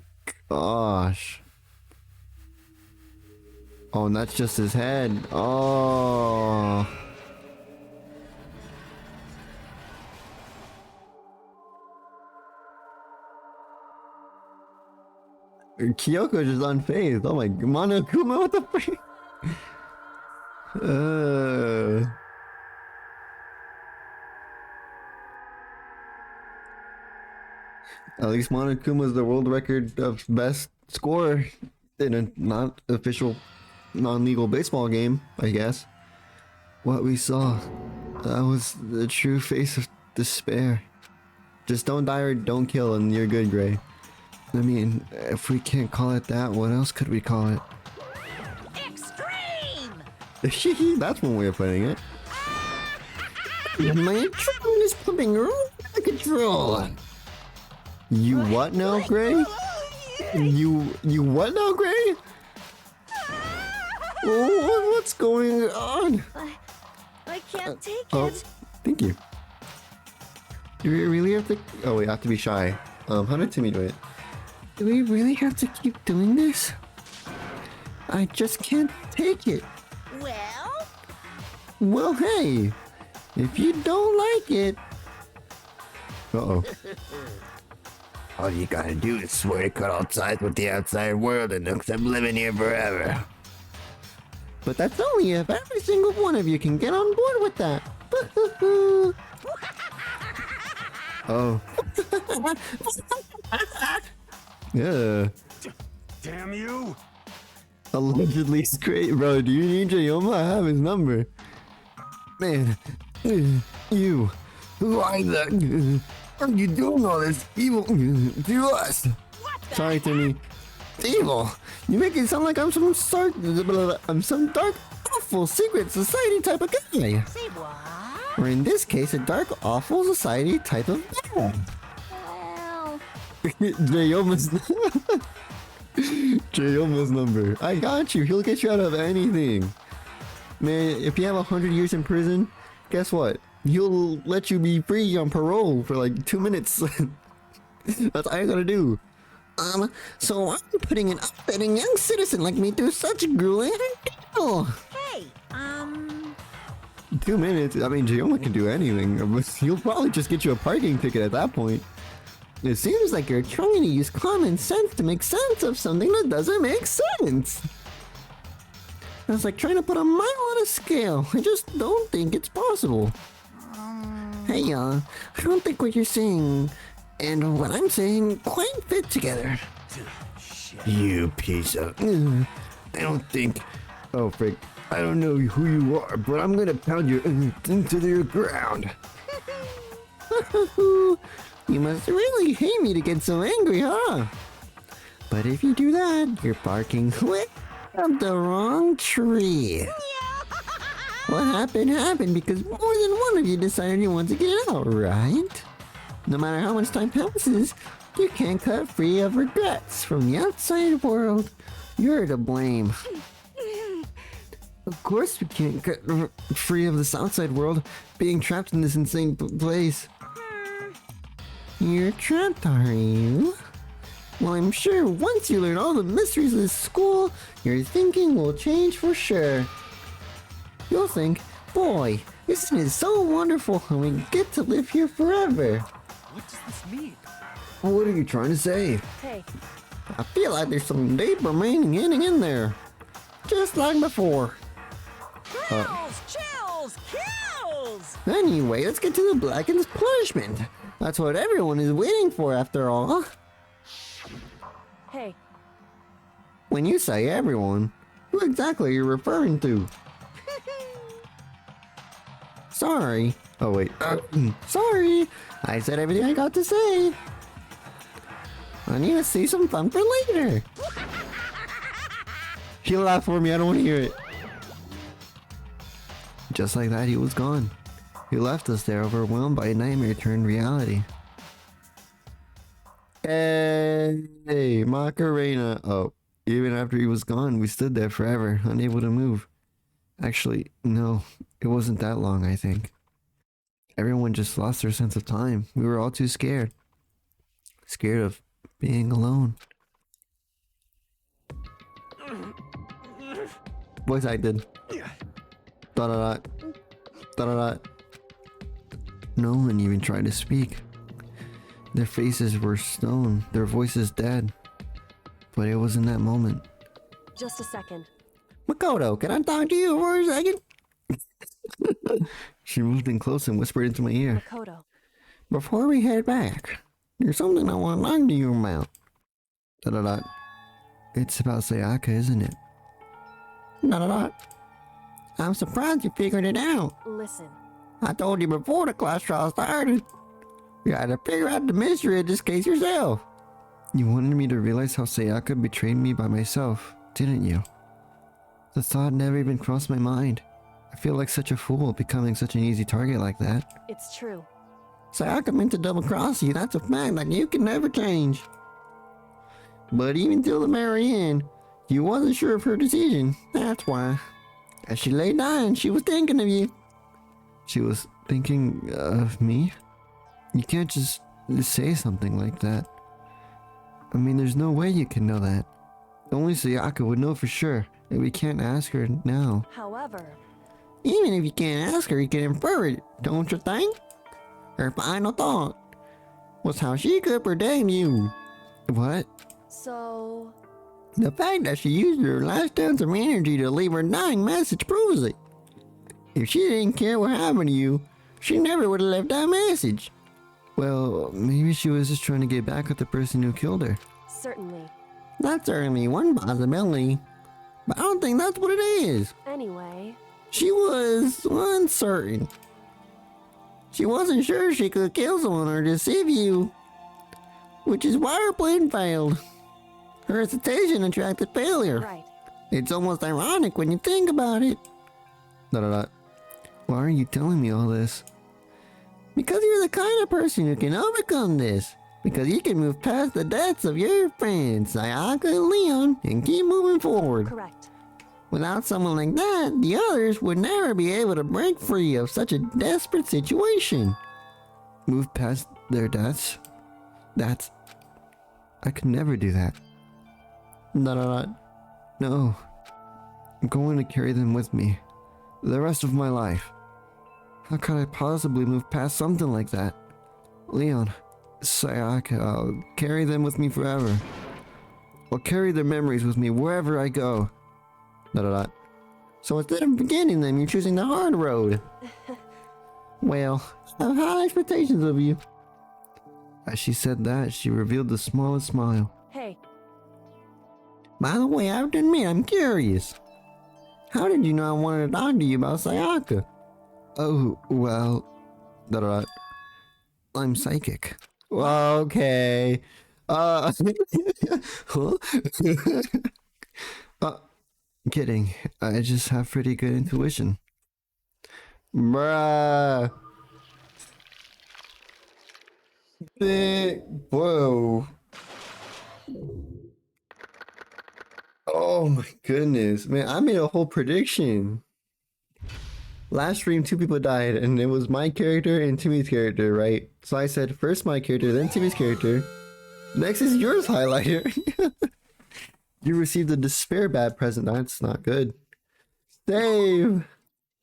gosh. Oh, and that's just his head. Oh. Kyoko just unfazed. Oh my god. Monokuma, what the frick? At least Monokuma's the world record of best scorer in a not official, non-legal baseball game, I guess. What we saw, that was the true face of despair. Just don't die or don't kill and you're good, Gray. I mean, if we can't call it that, what else could we call it? Extreme! That's one way of putting it. My adrenaline is pumping right out of control. You what now, Gray? You what now, Gray? Oh, what's going on? I can't take it. Thank you. Do we really have to? Oh, we have to be shy. How did Timmy do it? Do we really have to keep doing this? I just can't take it. Well? Well, hey, if you don't like it. Uh-oh. All you gotta do is swear to cut all ties with the outside world and accept living here forever. But that's only if every single one of you can get on board with that. Oh. Yeah. Damn you! Allegedly straight, bro. Do you need Jayoma? I have his number. Man, you. Why the? Are you doing all this evil to us? Sorry, Timmy. Evil? You make it sound like I'm some dark, awful secret society type of guy. Say what? Or in this case, a dark, awful society type of guy. Well... Jayoma's number. I got you. He'll get you out of anything. Man, if you have 100 years in prison, guess what? He'll let you be free on parole for like 2 minutes. That's all you gotta do. So I'm putting an upsetting young citizen like me through such grueling ordeal. Hey, 2 minutes? I mean, Jayoma can do anything. He'll probably just get you a parking ticket at that point. It seems like you're trying to use common sense to make sense of something that doesn't make sense. It's like trying to put a mile on a scale. I just don't think it's possible. Hey, I don't think what you're saying and what I'm saying quite fit together. You piece of... I don't think... Oh, frick. I don't know who you are, but I'm gonna pound you into your ground. You must really hate me to get so angry, huh? But if you do that, you're barking up the wrong tree. What happened because more than one of you decided you want to get out, right? No matter how much time passes, you can't cut free of regrets from the outside world. You're to blame. Of course we can't cut free of this outside world, being trapped in this insane place. You're trapped, are you? Well, I'm sure once you learn all the mysteries of this school, your thinking will change for sure. You'll think, boy, isn't it so wonderful and we get to live here forever? What does this mean? What are you trying to say? Hey. I feel like there's some deeper meaning in there. just like before. Chills! Kills! Anyway, let's get to the Blackened's punishment. That's what everyone is waiting for after all. Hey, When you say everyone, who exactly are you referring to? Sorry. Oh wait. Sorry. I said everything I got to say. I need to see some fun for later. He laughed for me. I don't want to hear it. Just like that, he was gone. He left us there overwhelmed by a nightmare turned reality. Hey, Macarena. Oh, even after he was gone, we stood there forever, unable to move. Actually, no, it wasn't that long, I think. Everyone just lost their sense of time. We were all too scared. Scared of being alone. Voice acted. Da-da-da. Da-da-da. No one even tried to speak. Their faces were stone, their voices dead. But it was in that moment. just a second. Makoto, can I talk to you for a second? She moved in close and whispered into my ear. Makoto. Before we head back, there's something I want to talk to you about. Da-da-da. It's about Sayaka, isn't it? Da-da-da. I'm surprised you figured it out. Listen. I told you before the class trial started. You had to figure out the mystery of this case yourself. You wanted me to realize how Sayaka betrayed me by myself, didn't you? The thought never even crossed my mind. I feel like such a fool becoming such an easy target like that. It's true. Sayaka meant to double cross you, that's a fact that you can never change. But even till the very end, you wasn't sure of her decision, that's why. As she lay dying, she was thinking of you. She was thinking of me? You can't just say something like that. I mean, there's no way you can know that. Only Sayaka would know for sure, and we can't ask her now. However... Even if you can't ask her, you can infer it, don't you think? Her final thought was how she could protect you. What? So... The fact that she used her last ounce of energy to leave her dying message proves it. If she didn't care what happened to you, she never would have left that message. Well, maybe she was just trying to get back at the person who killed her. Certainly. That's certainly one possibility. But I don't think that's what it is. Anyway... She was uncertain. She wasn't sure she could kill someone or deceive you. Which is why her plan failed. Her hesitation attracted failure. Right. It's almost ironic when you think about it. Why are you telling me all this? Because you're the kind of person who can overcome this. Because you can move past the deaths of your friends, Sayaka and Leon, and keep moving forward. Correct. Without someone like that, the others would never be able to break free of such a desperate situation. Move past their deaths? That's... I could never do that. No. I'm going to carry them with me. The rest of my life. How could I possibly move past something like that? Leon, Sayaka, I'll carry them with me forever. I'll carry their memories with me wherever I go. So instead of forgetting them, you're choosing the hard road. Well, I have high expectations of you. As she said that, she revealed the smallest smile. Hey. By the way, I have to admit, I'm curious. How did you know I wanted to talk to you about Sayaka? Oh, well... I'm psychic. Okay. Huh? Kidding. I just have pretty good intuition. Bruh. Whoa. Oh my goodness. Man, I made a whole prediction. Last stream, 2 people died, and it was my character and Timmy's character, right? So I said first my character, then Timmy's character. Next is yours, highlighter. You received a despair bad present. That's not good. Save.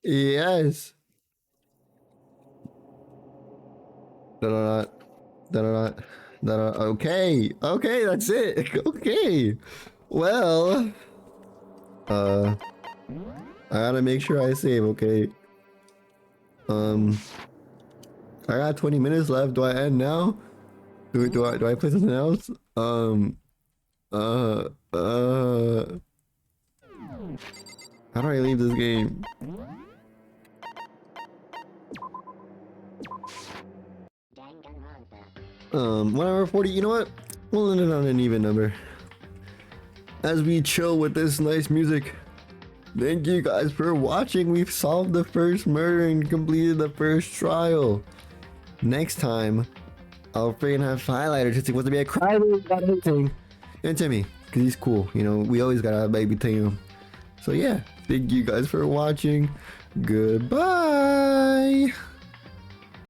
Yes. Okay. Okay, that's it. Okay. Well. I gotta make sure I save, okay? I got 20 minutes left. Do I end now? Do I play something else? How do I leave this game? 1 hour 40. You know what? We'll end it on an even number. As we chill with this nice music. Thank you guys for watching. We've solved the first murder and completed the first trial. Next time, I'll freaking have highlighter to see what's to be a crime about anything. And Timmy, because he's cool. You know, we always gotta have baby team. So yeah, thank you guys for watching. Goodbye.